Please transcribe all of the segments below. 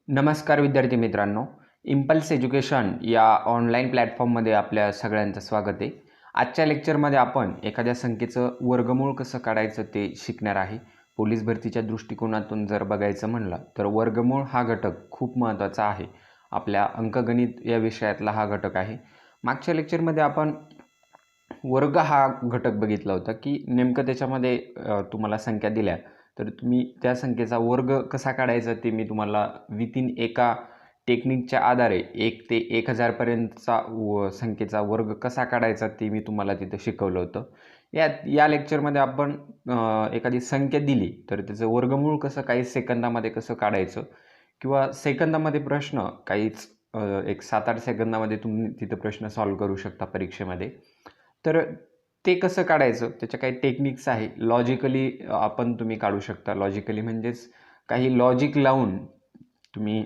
नमस्कार विद्यार्थी मित्रांनो, इम्पल्स एज्युकेशन या ऑनलाईन प्लॅटफॉर्ममध्ये आपल्या सगळ्यांचं स्वागत आहे. आजच्या लेक्चरमध्ये आपण एखाद्या संख्येचं वर्गमूळ कसं काढायचं ते शिकणार आहे. पोलीस भरतीच्या दृष्टिकोनातून जर बघायचं म्हणलं तर वर्गमूळ हा घटक खूप महत्त्वाचा आहे. आपल्या अंकगणित या विषयातला हा घटक आहे. मागच्या लेक्चरमध्ये आपण वर्ग हा घटक बघितला होता की नेमकं त्याच्यामध्ये तुम्हाला संख्या दिल्या तर तुम्ही त्या संख्येचा वर्ग कसा काढायचा ते मी तुम्हाला विथिन एका टेक्निकच्या आधारे 1 ते 1000 पर्यंतचा संख्येचा वर्ग कसा काढायचा ते मी तुम्हाला तिथं शिकवलं होतं. या लेक्चरमध्ये आपण एखादी संख्या दिली तर त्याचं वर्गमूळ कसं काही सेकंदामध्ये कसं काढायचं किंवा सेकंदामध्ये प्रश्न काहीच एक 7-8 सेकंदामध्ये तुम्ही तिथं प्रश्न सॉल्व्ह करू शकता परीक्षेमध्ये. तर ते कसं काढायचं त्याच्या काही टेक्निक्स आहे. लॉजिकली तुम्ही काढू शकता. लॉजिकली म्हणजेच काही लॉजिक लावून तुम्ही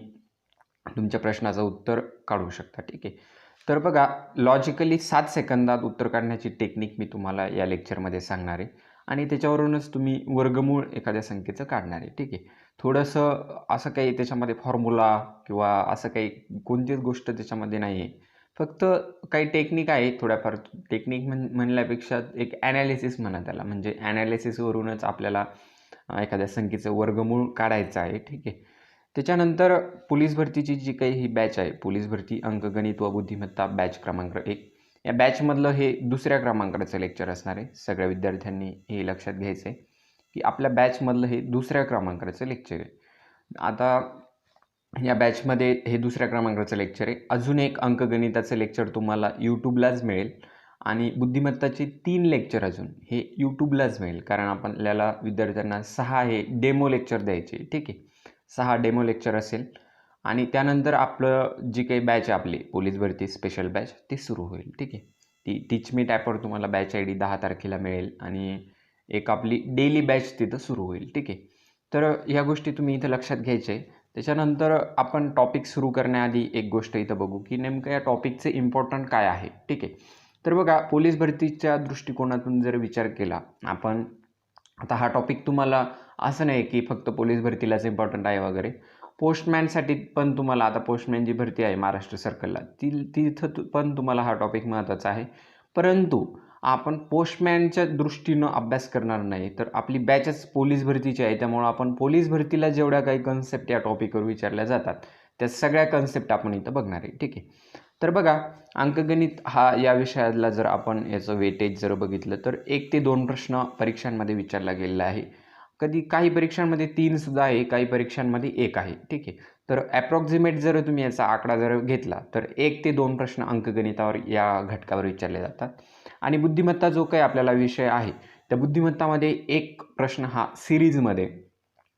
तुमच्या प्रश्नाचं उत्तर काढू शकता. ठीक आहे. तर बघा, लॉजिकली 7 सेकंदात उत्तर काढण्याची टेक्निक मी तुम्हाला या लेक्चरमध्ये सांगणार आहे आणि त्याच्यावरूनच तुम्ही वर्गमूळ एखाद्या संख्येचं काढणार आहे. ठीक आहे. थोडंसं असं काही त्याच्यामध्ये फॉर्म्युला किंवा असं काही कोणतीच गोष्ट त्याच्यामध्ये नाही आहे. फक्त काही टेक्निक आहे थोड्याफार. टेक्निक म्हणल्यापेक्षा एक ॲनालिसिस म्हणा त्याला. म्हणजे ॲनालिसिसवरूनच आपल्याला एखाद्या संख्येचं वर्गमूळ काढायचं आहे. ठीक आहे. त्याच्यानंतर पोलीस भरतीची जी काही ही बॅच आहे, पोलीस भरती अंकगणित व बुद्धिमत्ता बॅच क्रमांक 1, या बॅचमधलं हे दुसऱ्या क्रमांकाचं लेक्चर असणार आहे. सगळ्या विद्यार्थ्यांनी हे लक्षात घ्यायचं आहे की आपल्या बॅचमधलं हे दुसऱ्या क्रमांकाचं लेक्चर आहे. आता या बॅचमध्ये हे दुसऱ्या क्रमांकाचं लेक्चर आहे. अजून एक अंकगणिताचं लेक्चर तुम्हाला यूट्यूबलाच मिळेल आणि बुद्धिमत्ताचे 3 लेक्चर अजून हे यूट्यूबलाच मिळेल. कारण आपल्याला विद्यार्थ्यांना 6 हे डेमो लेक्चर द्यायचे. ठीक आहे. 6 डेमो लेक्चर असेल आणि त्यानंतर आपलं जी काही बॅच आहे आपली पोलीस भरती स्पेशल बॅच ती सुरू होईल. ठीक आहे. ती टीच मी ॲपवर तुम्हाला बॅच ID 10 तारखेला मिळेल आणि एक आपली डेली बॅच तिथं सुरू होईल. ठीक आहे. तर ह्या गोष्टी तुम्ही इथं लक्षात घ्यायचे. त्याच्यानंतर आपण टॉपिक सुरू करण्याआधी एक गोष्ट इथं बघू की नेमकं या टॉपिकचे इम्पॉर्टंट काय आहे. ठीक आहे. तर बघा, पोलीस भरतीच्या दृष्टिकोनातून जर विचार केला आपण, आता हा टॉपिक तुम्हाला असं नाही की फक्त पोलीस भरतीलाच इम्पॉर्टंट आहे वगैरे. पोस्टमॅनसाठी पण तुम्हाला, आता पोस्टमॅन जी भरती आहे महाराष्ट्र सर्कलला तिथं पण तुम्हाला हा टॉपिक महत्त्वाचा आहे. परंतु आपण पोस्टमॅनच्या दृष्टीनं अभ्यास करणार नाही, तर आपली बॅचच पोलीस भरतीची आहे. त्यामुळं आपण पोलीस भरतीला जेवढ्या काही कन्सेप्ट या टॉपिकवर विचारल्या जातात त्या सगळ्या कन्सेप्ट आपण इथं बघणार आहे. ठीक आहे. तर बघा, अंकगणित हा या विषयाला जर आपण याचं वेटेज जर बघितलं तर 1 ते 2 प्रश्न परीक्षांमध्ये विचारला गेलेला आहे. काही परीक्षांमध्ये 3 सुद्धा आहे, काही परीक्षांमध्ये 1 आहे. ठीक आहे. तर ॲप्रॉक्सिमेट जर तुम्ही याचा आकडा जर घेतला तर 1 ते 2 प्रश्न अंकगणितावर या घटकावर विचारले जातात. आणि बुद्धिमत्ता जो काही आपल्याला विषय आहे त्या बुद्धिमत्तामध्ये एक प्रश्न हा सिरीजमध्ये,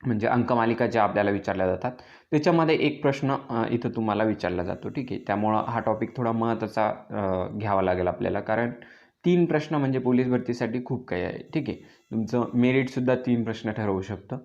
म्हणजे अंकमालिका ज्या आपल्याला विचारल्या जातात त्याच्यामध्ये एक प्रश्न इथं तुम्हाला विचारला जातो. ठीक आहे. त्यामुळं हा टॉपिक थोडा महत्त्वाचा घ्यावा लागेल आपल्याला, कारण 3 प्रश्न म्हणजे पोलीस भरतीसाठी खूप काही आहे. ठीक आहे. तुमचं मेरिटसुद्धा 3 प्रश्न ठरवू शकतं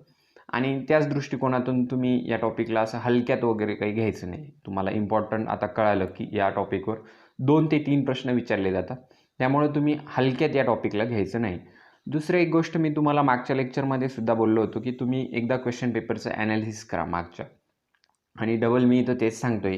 आणि त्याच दृष्टिकोनातून तुम्ही या टॉपिकला असं हलक्यात वगैरे काही घ्यायचं नाही. तुम्हाला इम्पॉर्टंट आता कळालं की या टॉपिकवर 2 ते 3 प्रश्न विचारले जातात. त्यामुळे तुम्ही हलक्यात या टॉपिकला घ्यायचं नाही. दुसरी एक गोष्ट मी तुम्हाला मागच्या लेक्चरमध्ये सुद्धा बोललो होतो की तुम्ही एकदा क्वेश्चन पेपरचं ॲनालिसिस करा मागच्या, आणि डबल मी इथं तेच सांगतोय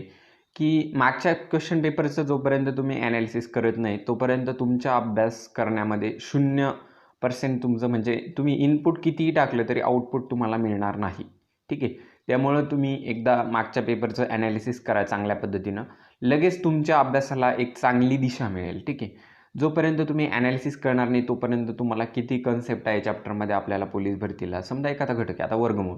की मागच्या क्वेश्चन पेपरचं जोपर्यंत तुम्ही ॲनालिसिस करत नाही तोपर्यंत तुमच्या अभ्यास करण्यामध्ये 0% तुमचं, म्हणजे तुम्ही इनपुट कितीही टाकलं तरी आउटपुट तुम्हाला मिळणार नाही. ठीक आहे. त्यामुळं तुम्ही एकदा मागच्या पेपरचं ॲनालिसिस करा चांगल्या पद्धतीनं, लगेच तुमच्या अभ्यासाला एक चांगली दिशा मिळेल. ठीक आहे. जोपर्यंत तुम्ही ॲनालिसिस करणार नाही तोपर्यंत तुम्हाला किती कन्सेप्ट आहे चॅप्टरमध्ये आपल्याला पोलीस भरतीला, समजा एखादा घटक आहे आता वर्गमूळ,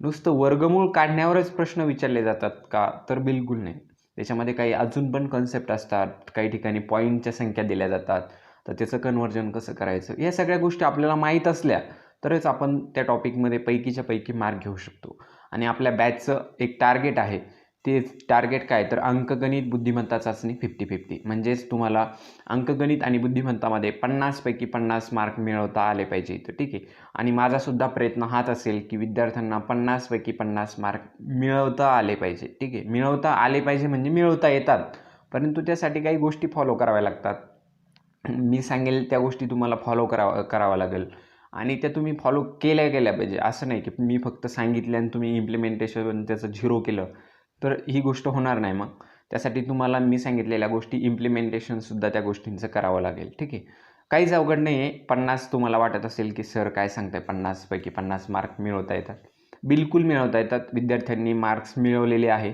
नुसतं वर्गमूळ काढण्यावरच प्रश्न विचारले जातात का, तर बिलकुल नाही. त्याच्यामध्ये काही अजून पण कन्सेप्ट असतात. काही ठिकाणी पॉईंटच्या संख्या दिल्या जातात, तर त्याचं कन्व्हर्जन कसं करायचं, या सगळ्या गोष्टी आपल्याला माहीत असल्या तरच आपण त्या टॉपिकमध्ये पैकीच्या पैकी मार्क घेऊ शकतो. आणि आपल्या बॅचचं एक टार्गेट आहे. ते टार्गेट काय, तर अंकगणित बुद्धिमत्ता चाचणी 50-50, म्हणजेच तुम्हाला अंकगणित आणि बुद्धिमत्तामध्ये 50 पैकी 50 मार्क मिळवता आले पाहिजे. तर ठीक आहे. आणि माझासुद्धा प्रयत्न हाच असेल की विद्यार्थ्यांना 50 पैकी 50 मार्क मिळवता आले पाहिजे. ठीक आहे. मिळवता आले पाहिजे म्हणजे मिळवता येतात, परंतु त्यासाठी काही गोष्टी फॉलो कराव्या लागतात. मी सांगेल त्या गोष्टी तुम्हाला फॉलो करावा लागेल. आणि त्या तुम्ही फॉलो केल्या पाहिजे. असं नाही की मी फक्त सांगितलं आणि तुम्ही इम्प्लिमेंटेशन त्याचं 0 केलं तर ही गोष्ट होणार नाही. मग त्यासाठी तुम्हाला मी सांगितलेल्या गोष्टी इम्प्लिमेंटेशनसुद्धा त्या गोष्टींचं करावं लागेल. ठीक आहे. काहीच अवघड नाही आहे. 50 तुम्हाला वाटत असेल की सर काय सांगताय 50 पैकी 50 मार्क मिळवता येतात. बिलकुल मिळवता येतात. विद्यार्थ्यांनी मार्क्स मिळवलेले आहे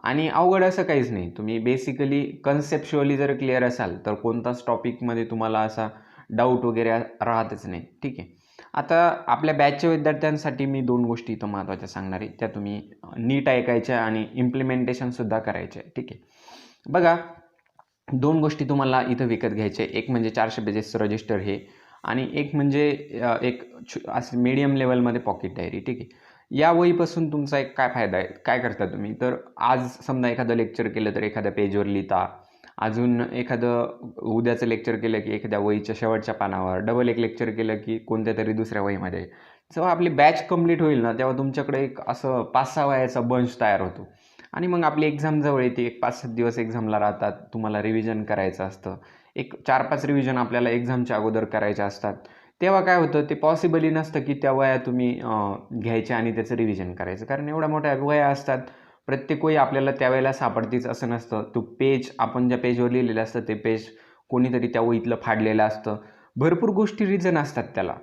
आणि अवघड असं काहीच नाही. तुम्ही बेसिकली कन्सेप्च्युअली जर क्लिअर असाल तर कोणताच टॉपिकमध्ये तुम्हाला असा डाऊट वगैरे राहतच नाही. ठीक आहे. आता आपल्या बॅचच्या विद्यार्थ्यांसाठी मी 2 गोष्टी इथं महत्त्वाच्या सांगणार आहे. त्या तुम्ही नीट ऐकायच्या आणि इम्प्लिमेंटेशनसुद्धा करायच्या आहे. ठीक आहे. बघा 2 गोष्टी तुम्हाला इथं विकत घ्यायच्या आहे. एक म्हणजे 400 पेजेसचं रजिस्टर हे आणि एक म्हणजे एक असं मीडियम लेवलमध्ये पॉकेट डायरी. ठीक आहे. या वहीपासून तुमचा एक काय फायदा आहे? काय करता तुम्ही? तर आज समजा एखादं लेक्चर केलं तर एखाद्या पेजवर लिहिता. अजून एखादं उद्याचं लेक्चर केलं की एखाद्या वहीच्या शेवटच्या पानावर, डबल एक लेक्चर केलं की कोणत्यातरी दुसऱ्या वहीमध्ये. जेव्हा आपली बॅच कंप्लीट होईल ना, तेव्हा तुमच्याकडे एक असं 5-6 वह्याचा बंच तयार होतो आणि मग आपली एक्झाम जवळ येते. एक 5-7 दिवस एक्झामला राहतात. तुम्हाला रिव्हिजन करायचं असतं. एक 4-5 रिव्हिजन आपल्याला एक्झामच्या अगोदर करायच्या असतात. तेव्हा काय होतं, ते पॉसिबलही नसतं की त्या वह्या तुम्ही घ्यायच्या आणि त्याचं रिव्हिजन करायचं. कारण एवढ्या मोठ्या वह्या असतात. प्रत्येक वही आपल्याला त्यावेळेला सापडतीच असं नसतं. तो पेज आपण ज्या पेजवर लिहिलेलं असतं ते पेज कोणीतरी त्या वहीतलं फाडलेलं असतं. भरपूर गोष्टी रिझन असतात त्याला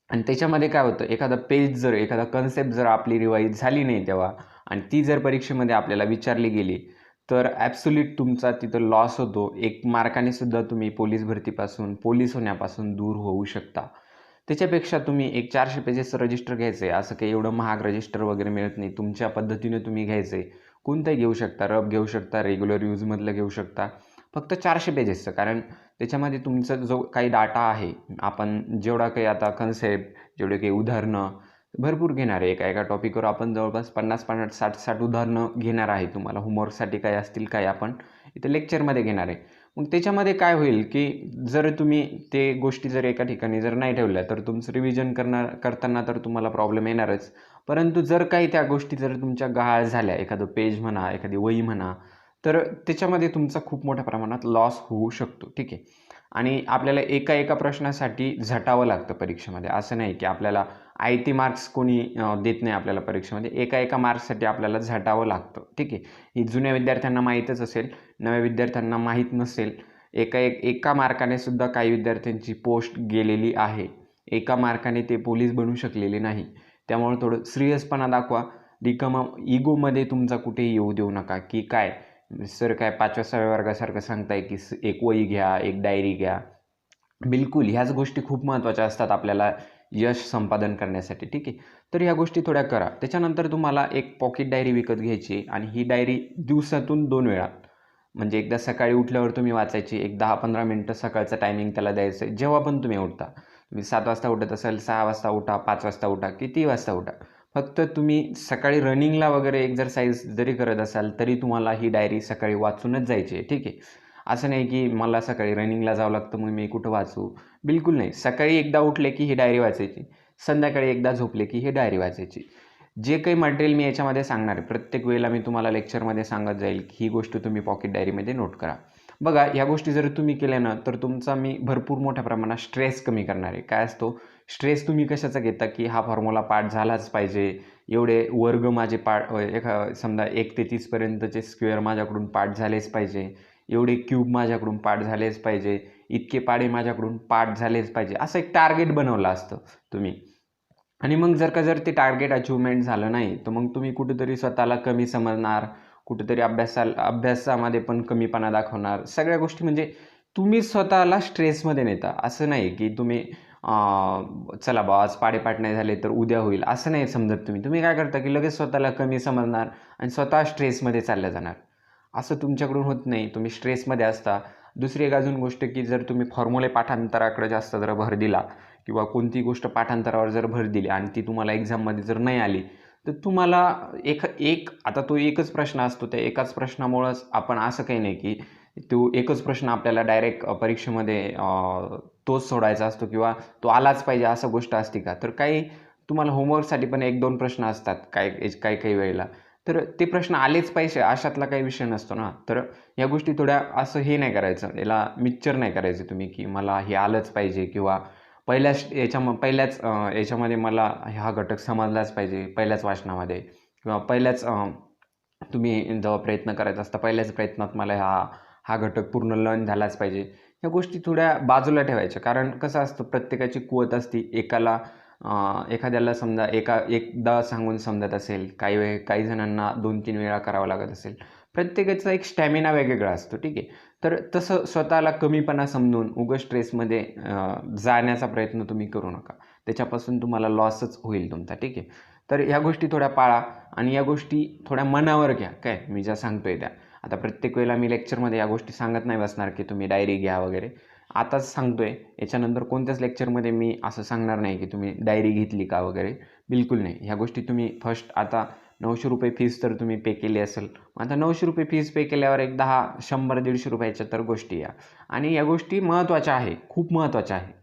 आणि त्याच्यामध्ये काय होतं, एखादा पेज जर एखादा कन्सेप्ट जर आपली रिवाईज झाली नाही तेव्हा आणि ती जर परीक्षेमध्ये आपल्याला विचारली गेली तर ॲब्सोल्यूट तुमचा तिथं लॉस होतो. 1 मार्काने सुद्धा तुम्ही पोलीस भरतीपासून, पोलीस होण्यापासून दूर होऊ शकता. त्याच्यापेक्षा तुम्ही एक 400 पेजेसचं रजिस्टर घ्यायचं आहे. असं काही एवढं महाग रजिस्टर वगैरे मिळत नाही. तुमच्या पद्धतीने तुम्ही घ्यायचं आहे. कोणतंही घेऊ शकता. रफ घेऊ शकता, रेग्युलर यूजमधलं घेऊ शकता. फक्त 400 पेजेसचं. कारण त्याच्यामध्ये तुमचा जो काही डाटा आहे, आपण जेवढा काही आता कन्सेप्ट, जेवढे काही उदाहरणं भरपूर घेणार आहे. एका टॉपिकवर आपण जवळपास 50-50, 60-60 उदाहरणं घेणार आहे. तुम्हाला होमवर्कसाठी काही असतील काही आपण इथे लेक्चरमध्ये घेणार आहे. मग त्याच्यामध्ये काय होईल की जर तुम्ही ते गोष्टी जर एका ठिकाणी जर नाही ठेवल्या तर तुमचं रिव्हिजन करताना तर तुम्हाला प्रॉब्लेम येणारच. परंतु जर काही त्या गोष्टी जर तुमच्या गहाळ झाल्या, एखादं पेज म्हणा, एखादी वही म्हणा, तर त्याच्यामध्ये तुमचा खूप मोठ्या प्रमाणात लॉस होऊ शकतो. ठीक आहे. आणि आपल्याला एका प्रश्नासाठी झटावं लागतं परीक्षेमध्ये. असं नाही की आपल्याला आयती मार्क्स कोणी देत नाही आपल्याला परीक्षेमध्ये. एका मार्क्ससाठी आपल्याला झटावं लागतं. ठीक आहे. ही जुन्या विद्यार्थ्यांना माहीतच असेल, नव्या विद्यार्थ्यांना माहीत नसेल. एका मार्काने सुद्धा काही विद्यार्थ्यांची पोस्ट गेलेली आहे. एका मार्काने ते पोलीस बनू शकलेले नाही. त्यामुळे थोडं सिरियसपणा दाखवा. रिकामा इगोमध्ये तुमचा कुठेही येऊ देऊ नका की काय सर काय 5व्या-6व्या वर्गासारखं सांगताय की एक वही घ्या, एक डायरी घ्या. बिलकुल ह्याच गोष्टी खूप महत्त्वाच्या असतात आपल्याला यश संपादन करण्यासाठी. ठीक आहे. तर ह्या गोष्टी थोड्या करा. त्याच्यानंतर तुम्हाला एक पॉकेट डायरी विकत घ्यायची आणि ही डायरी दिवसातून 2 वेळा म्हणजे एकदा सकाळी उठल्यावर तुम्ही वाचायची. एक 10-15 मिनिटं सकाळचं टायमिंग त्याला द्यायचं आहे. जेव्हा पण तुम्ही उठता. तुम्ही 7 वाजता उठत असाल, 6 वाजता उठा, 5 वाजता उठा, कितीही वाजता उठा. फक्त तुम्ही सकाळी रनिंगला वगैरे एक्झरसाइज जरी करत असाल तरी तुम्हाला ही डायरी सकाळी वाचूनच जायची आहे. ठीक आहे. असं नाही की मला सकाळी रनिंगला जावं लागतं मग मी कुठं वाचू. बिलकुल नाही. सकाळी एकदा उठले की ही डायरी वाचायची. संध्याकाळी एकदा झोपले की ही डायरी वाचायची. जे काही मटेरियल मी याच्यामध्ये सांगणार आहे प्रत्येक वेळेला मी तुम्हाला लेक्चरमध्ये सांगत जाईल की ही गोष्ट तुम्ही पॉकेट डायरीमध्ये नोट करा. बघा ह्या गोष्टी जर तुम्ही केल्या ना तर तुमचा मी भरपूर मोठ्या प्रमाणात स्ट्रेस कमी करणार आहे. काय असतो स्ट्रेस तुम्ही कशाचा घेता की हा फॉर्म्युला पाठ झालाच पाहिजे. एवढे वर्ग माझे समजा 1 ते 30 पर्यंतचे स्क्वेअर माझ्याकडून पाठ झालेच पाहिजे. एवढे क्यूब माझ्याकडून पाठ झालेच पाहिजे. इतके पाढे माझ्याकडून पाठ झालेच पाहिजे. असं एक टार्गेट बनवलं असतं तुम्ही. आणि मग जर ते टार्गेट अचिव्हमेंट झालं नाही तर मग तुम्ही कुठेतरी स्वतःला कमी समजणार, कुठेतरी अभ्यासामध्ये पण कमीपणा दाखवणार. सगळ्या गोष्टी म्हणजे तुम्ही स्वतःला स्ट्रेसमध्ये नेता. असं नाही की तुम्ही चला बा आज पाढेपाठ नाही झाले तर उद्या होईल असं नाही समजत तुम्ही काय करता की लगेच स्वतःला कमी समजणार आणि स्वतः स्ट्रेसमध्ये चालल्या जाणार. असं तुमच्याकडून होत नाही. तुम्ही स्ट्रेसमध्ये असता. दुसरी एक अजून गोष्ट की जर तुम्ही फॉर्म्युले पाठांतराकडे जास्त जर भर दिला किंवा कोणती गोष्ट पाठांतरावर जर भर दिली आणि ती तुम्हाला एक्झाममध्ये जर नाही आली तर तुम्हाला आता तो एकच प्रश्न असतो. त्या एकाच प्रश्नामुळंच आपण असं काही नाही की तो एकच प्रश्न आपल्याला डायरेक्ट परीक्षेमध्ये तोच सोडायचा असतो किंवा तो आलाच पाहिजे असं गोष्ट असते का? तर काही तुम्हाला होमवर्कसाठी पण 1-2 प्रश्न असतात काही वेळेला. तर ते प्रश्न आलेच पाहिजे अशातला काही विषय नसतो ना. तर या गोष्टी थोड्या असं हे नाही करायचं, याला मिक्सचर नाही करायचं तुम्ही की मला हे आलंच पाहिजे किंवा याच्यामध्ये मला हा घटक समजलाच पाहिजे पहिल्याच वाचनामध्ये, किंवा तुम्ही जेव्हा प्रयत्न करायचा असता पहिल्याच प्रयत्नात मला हा घटक पूर्ण लर्न झालाच पाहिजे. ह्या गोष्टी थोड्या बाजूला ठेवायच्या. कारण कसं असतं, प्रत्येकाची कुवत असते. एखाद्याला समजा एकदा सांगून समजत असेल, काही जणांना 2-3 वेळा करावं लागत असेल. प्रत्येकाचा एक स्टॅमिना वेगवेगळा असतो, ठीक आहे. तर तसं स्वतःला कमीपणा समजून उगाच स्ट्रेसमध्ये जाण्याचा प्रयत्न तुम्ही करू नका. त्याच्यापासून तुम्हाला लॉसच होईल तुमचा, ठीक आहे. तर ह्या गोष्टी थोड्या पाळा आणि या गोष्टी थोड्या मनावर घ्या. काय मी ज्या सांगतोय त्या. आता प्रत्येक वेळेला मी लेक्चरमध्ये या गोष्टी सांगत नाही बसणार की तुम्ही डायरी घ्या वगैरे. आताच सांगतोय. याच्यानंतर कोणत्याच लेक्चरमध्ये मी असं सांगणार नाही की तुम्ही डायरी घेतली का वगैरे. बिलकुल नाही. ह्या गोष्टी तुम्ही फर्स्ट आता ₹900 फीस तर तुम्ही पे केली असेल. आता ₹900 फीस पे केल्यावर एक 10, 100, ₹150च्या तर गोष्टी या. आणि या गोष्टी महत्त्वाच्या आहे, खूप महत्त्वाच्या आहे.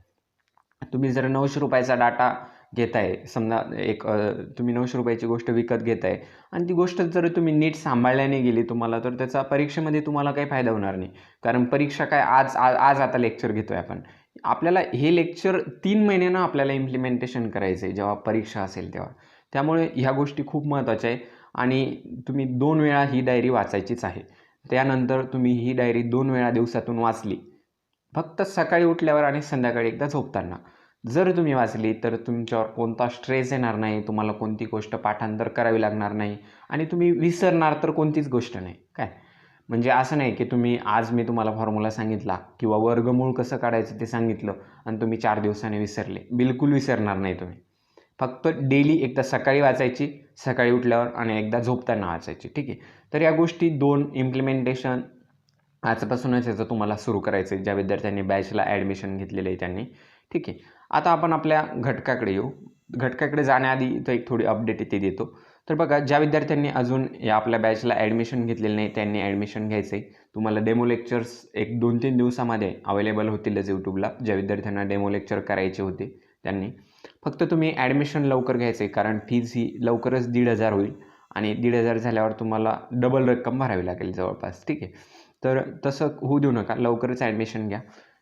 तुम्ही जर ₹900चा डाटा घेताय, समजा तुम्ही ₹900ची गोष्ट विकत घेताय आणि ती गोष्ट जर तुम्ही नीट सांभाळल्याने गेली तुम्हाला, तर त्याचा परीक्षेमध्ये तुम्हाला काही फायदा होणार नाही. कारण परीक्षा काय आज आता लेक्चर घेतोय आपण. आपल्याला हे लेक्चर 3 महिन्यानं आपल्याला इम्प्लिमेंटेशन करायचं आहे, जेव्हा परीक्षा असेल तेव्हा. त्यामुळे ह्या गोष्टी खूप महत्त्वाच्या आहे आणि तुम्ही 2 वेळा ही डायरी वाचायचीच आहे. त्यानंतर तुम्ही ही डायरी 2 वेळा दिवसातून वाचली. फक्त सकाळी उठल्यावर आणि संध्याकाळी एकदा झोपताना. जर तुम्ही वाचली तर तुमच्यावर कोणता स्ट्रेस येणार नाही, तुम्हाला कोणती गोष्ट पाठांतर करावी लागणार नाही आणि तुम्ही विसरणार तर कोणतीच गोष्ट नाही. काय म्हणजे असं नाही की आज मी तुम्हाला फॉर्म्युला सांगितला किंवा वर्गमूळ कसं काढायचं ते सांगितलं आणि तुम्ही 4 दिवसांनी विसरले. बिलकुल विसरणार नाही तुम्ही. फक्त डेली एकदा सकाळी वाचायची, सकाळी उठल्यावर आणि एकदा झोपताना वाचायची, ठीक आहे. तर या गोष्टी 2 इम्प्लिमेंटेशन आजपासूनच याचं तुम्हाला सुरू करायचं आहे, ज्या विद्यार्थ्यांनी बॅचला ॲडमिशन घेतलेलं आहे त्यांनी, ठीक आहे. आता आपण आपल्या घटकाकडे येऊ. घटकाकडे जाण्याआधी इथं एक थोडी अपडेट इथे देतो. तर बघा, ज्या विद्यार्थ्यांनी अजून या आपल्या बॅचला ॲडमिशन घेतलेलं नाही त्यांनी ॲडमिशन घ्यायचं आहे. तुम्हाला डेमो लेक्चर्स एक 2-3 दिवसामध्ये अवेलेबल होतीलच यूट्यूबला. ज्या विद्यार्थ्यांना डेमो लेक्चर करायचे होते त्यांनी. फक्त तुम्ही ॲडमिशन लवकर घ्यायचं आहे, कारण फीज ही लवकरच 1,500 होईल आणि 1,500 झाल्यावर तुम्हाला डबल रक्कम भरावी लागेल जवळपास, ठीक आहे. तर तसं होऊ देऊ नका, लवकरच ॲडमिशन घ्या,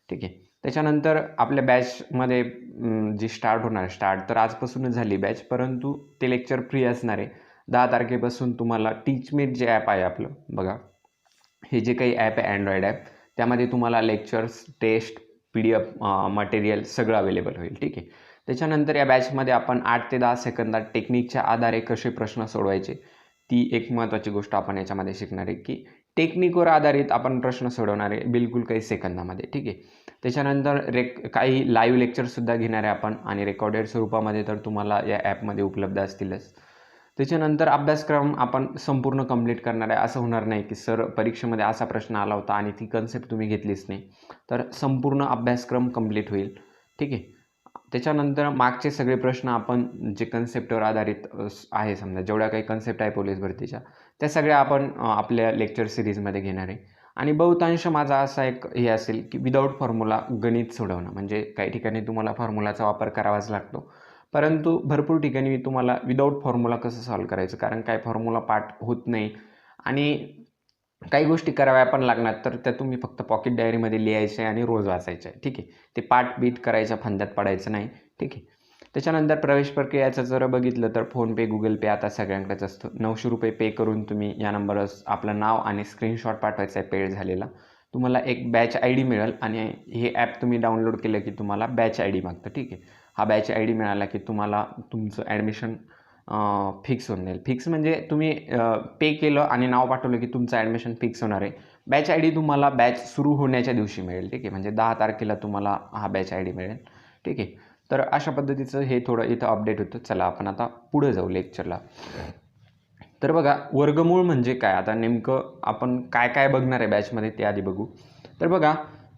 ठीक आहे. त्याच्यानंतर आपल्या बॅचमध्ये जी स्टार्ट तर आजपासूनच झाली बॅच, परंतु ते लेक्चर फ्री असणार आहे. 10 तारखेपासून तुम्हाला टीचमेट जे ॲप आहे आपलं, बघा हे जे काही ॲप आहे अँड्रॉइड ॲप, त्यामध्ये तुम्हाला लेक्चर्स, टेस्ट, PDF मटेरियल सगळं अवेलेबल होईल, ठीक आहे. त्याच्यानंतर या बॅचमध्ये आपण 8 ते 10 सेकंदात टेक्निकच्या आधारे कसे प्रश्न सोडवायचे, ती एक महत्त्वाची गोष्ट आपण याच्यामध्ये शिकणार आहे की टेक्निकवर आधारित आपण प्रश्न सोडवणार आहे बिलकुल काही सेकंदामध्ये, ठीक आहे. त्याच्यानंतर काही लाईव्ह लेक्चरसुद्धा घेणार आहे आपण आणि रेकॉर्डेड स्वरूपामध्ये तर तुम्हाला या ॲपमध्ये उपलब्ध असतीलच. त्याच्यानंतर अभ्यासक्रम आपण संपूर्ण कंप्लीट करणार आहे. असं होणार नाही की सर परीक्षेमध्ये असा प्रश्न आला होता आणि ती कन्सेप्ट तुम्ही घेतलीच नाही. तर संपूर्ण अभ्यासक्रम कंप्लीट होईल, ठीक आहे. त्याच्यानंतर मागचे सगळे प्रश्न आपण जे कन्सेप्टवर आधारित आहे, समजा जेवढ्या काही कन्सेप्ट आहे पोलीस भरतीच्या, त्या सगळ्या आपण आपल्या लेक्चर सिरीजमध्ये घेणार आहे. आणि बहुतांश माझा असा एक हे असेल की विदाऊट फॉर्म्युला गणित सोडवणं. म्हणजे काही ठिकाणी तुम्हाला फॉर्म्युलाचा वापर करावाच लागतो, परंतु भरपूर ठिकाणी मी तुम्हाला विदाऊट फॉर्म्युला कसं सॉल्व करायचं, कारण काय फॉर्म्युला पाठ होत नाही आणि काही गोष्टी कराव्या पण लागणार, तर त्या तुम्ही फक्त पॉकेट डायरीमध्ये लिहायचे आणि रोज वाचायचे आहे, ठीक आहे. ते पाठ-बीट करायच्या फंद्यात पडायचं नाही, ठीक आहे. त्याच्यानंतर प्रवेश प्रक्रियाचं जर बघितलं तर फोनपे, गुगल पे आता सगळ्यांकडेच असतं. ₹900 पे करून तुम्ही या नंबरवर आपलं नाव आणि स्क्रीनशॉट पाठवायचा आहे पेड झालेला. तुम्हाला एक बॅच ID मिळेल आणि हे ॲप तुम्ही डाउनलोड केलं की तुम्हाला बॅच ID मागतं, ठीक आहे. हा बॅच ID मिळाला की तुम्हाला तुमचं ॲडमिशन फिक्स होऊन जाईल. फिक्स म्हणजे तुम्ही पे केलं आणि नाव पाठवलं की तुमचं ॲडमिशन फिक्स होणार आहे. बॅच ID तुम्हाला बॅच सुरू होण्याच्या दिवशी मिळेल, ठीक आहे. म्हणजे 10 तारखेला तुम्हाला हा बॅच ID मिळेल, ठीक आहे. तर अशा पद्धतीचं हे थोडं इथं अपडेट होतं. चला आपण आता पुढे जाऊ लेक्चरला. तर बघा, वर्गमूळ म्हणजे काय, आता नेमकं आपण काय काय बघणार आहे बॅचमध्ये ते आधी बघू. तर बघा,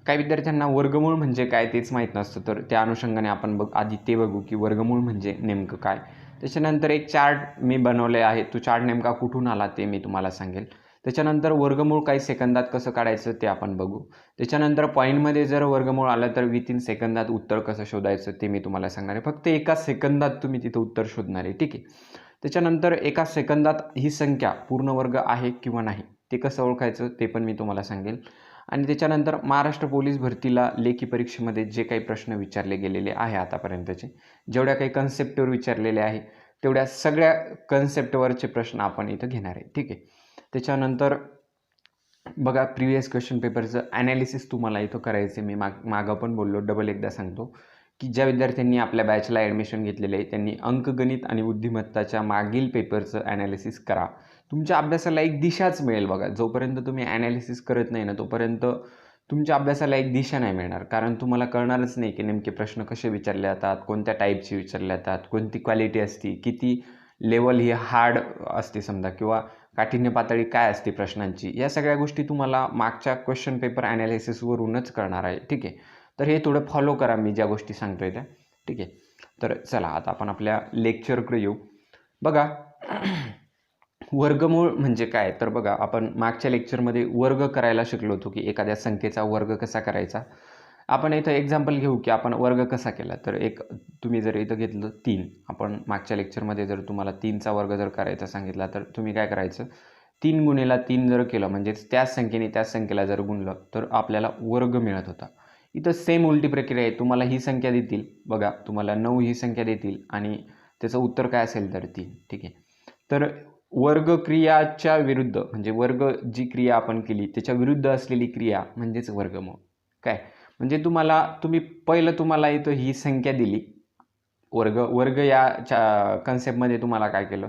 काही विद्यार्थ्यांना वर्गमूळ म्हणजे काय तेच माहीत नसतं, तर त्या अनुषंगाने आपण आधी ते बघू की वर्गमूळ म्हणजे नेमकं काय. त्याच्यानंतर एक चार्ट मी बनवले आहे, तो चार्ट नेमका कुठून आला ते मी तुम्हाला सांगेल. त्याच्यानंतर वर्गमूळ काही सेकंदात कसं काढायचं ते आपण बघू. त्याच्यानंतर पॉईंटमध्ये जर वर्गमूळ आलं तर विथिन सेकंदात उत्तर कसं शोधायचं ते मी तुम्हाला सांगणार आहे. फक्त एका सेकंदात तुम्ही तिथं उत्तर शोधणार आहे, ठीक आहे. त्याच्यानंतर एका सेकंदात ही संख्या पूर्ण वर्ग आहे किंवा नाही ते कसं ओळखायचं ते पण मी तुम्हाला सांगेल. आणि त्याच्यानंतर महाराष्ट्र पोलीस भरतीला लेखी परीक्षेमध्ये जे काही प्रश्न विचारले गेलेले आहे आतापर्यंतचे, जेवढ्या काही कन्सेप्टवर विचारलेले आहे तेवढ्या सगळ्या कन्सेप्टवरचे प्रश्न आपण इथं घेणार आहे. ठीक आहे. त्याच्यानंतर बघा प्रिव्हियस क्वेश्चन पेपरचं ॲनालिसिस तुम्हाला इथं करायचं आहे. मी मागं पण बोललो, डबल एकदा सांगतो की ज्या विद्यार्थ्यांनी आपल्या बॅचला ॲडमिशन घेतलेलं आहे त्यांनी अंकगणित आणि बुद्धिमत्ताच्या मागील पेपरचं ॲनालिसिस करा. तुमच्या अभ्यासाला एक दिशाच मिळेल. बघा, जोपर्यंत तुम्ही ॲनालिसिस करत नाही ना तोपर्यंत तुमच्या अभ्यासाला एक दिशा नाही मिळणार, कारण तुम्हाला कळणारच नाही की नेमके प्रश्न कसे विचारले जातात, कोणत्या टाईपचे विचारले जातात, कोणती क्वालिटी असते, किती लेवल ही हार्ड असते समजा, किंवा काठिण्य पातळी काय असते प्रश्नांची. या सगळ्या गोष्टी तुम्हाला मागच्या क्वेश्चन पेपर ॲनालिसिसवरूनच कळणार आहे. ठीक आहे. तर हे थोडं फॉलो करा मी ज्या गोष्टी सांगतोय त्या. ठीक आहे. तर चला आता आपण आपल्या लेक्चरकडे येऊ. बघा वर्गमूळ म्हणजे काय, तर बघा आपण मागच्या लेक्चरमध्ये वर्ग करायला शिकलो होतो की एखाद्या संख्येचा वर्ग कसा करायचा. आपण इथं एक्झाम्पल घेऊ की आपण वर्ग कसा केला. तर तुम्ही जर इथं घेतलं 3, आपण मागच्या लेक्चरमध्ये जर तुम्हाला 3चा वर्ग जर करायचा सांगितला तर तुम्ही काय करायचं, 3 गुणिले 3 जर केलं म्हणजेच त्याच संख्येने त्याच संख्येला जर गुणलं तर आपल्याला वर्ग मिळत होता. इथं सेम उलटी प्रक्रिया आहे. तुम्हाला ही संख्या देतील, बघा तुम्हाला 9 ही संख्या देतील आणि त्याचं उत्तर काय असेल तर 3. ठीक आहे. तर वर्ग क्रियाच्या विरुद्ध म्हणजे वर्ग जी क्रिया आपण केली त्याच्या विरुद्ध असलेली क्रिया म्हणजेच वर्गमूळ. काय म्हणजे तुम्हाला इथं ही संख्या दिली, वर्ग या कन्सेप्टमध्ये तुम्हाला काय केलं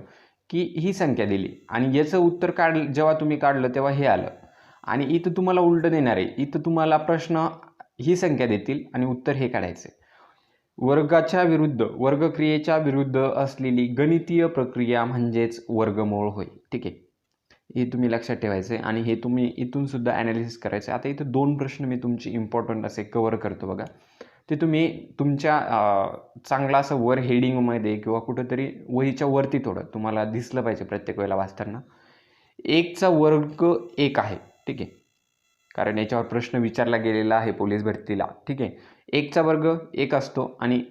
की ही संख्या दिली आणि याचं उत्तर जेव्हा तुम्ही काढलं तेव्हा हे आलं. आणि इथं तुम्हाला उलटं देणार आहे. इथं तुम्हाला प्रश्न ही संख्या देतील आणि उत्तर हे काढायचं. वर्गक्रियेच्या विरुद्ध असलेली गणितीय प्रक्रिया म्हणजेच वर्गमूळ होय. ठीक आहे. हे तुम्ही लक्षात ठेवायचं आहे आणि हे तुम्ही इथून सुद्धा ॲनालिसिस करायचं. आता इथं 2 प्रश्न मी तुमचे इम्पॉर्टंट असे कव्हर करतो. बघा, ते तुम्ही तुमच्या चांगला असं वर हेडिंगमध्ये किंवा कुठंतरी वहीच्या वरती थोडं तुम्हाला दिसलं पाहिजे प्रत्येक वेळेला वाचताना. 1चा वर्ग 1 आहे. ठीक आहे. कारण याच्यावर प्रश्न विचारला गेलेला आहे पोलीस भरतीला. ठीक आहे. 1चा वर्ग 1 असतो आणि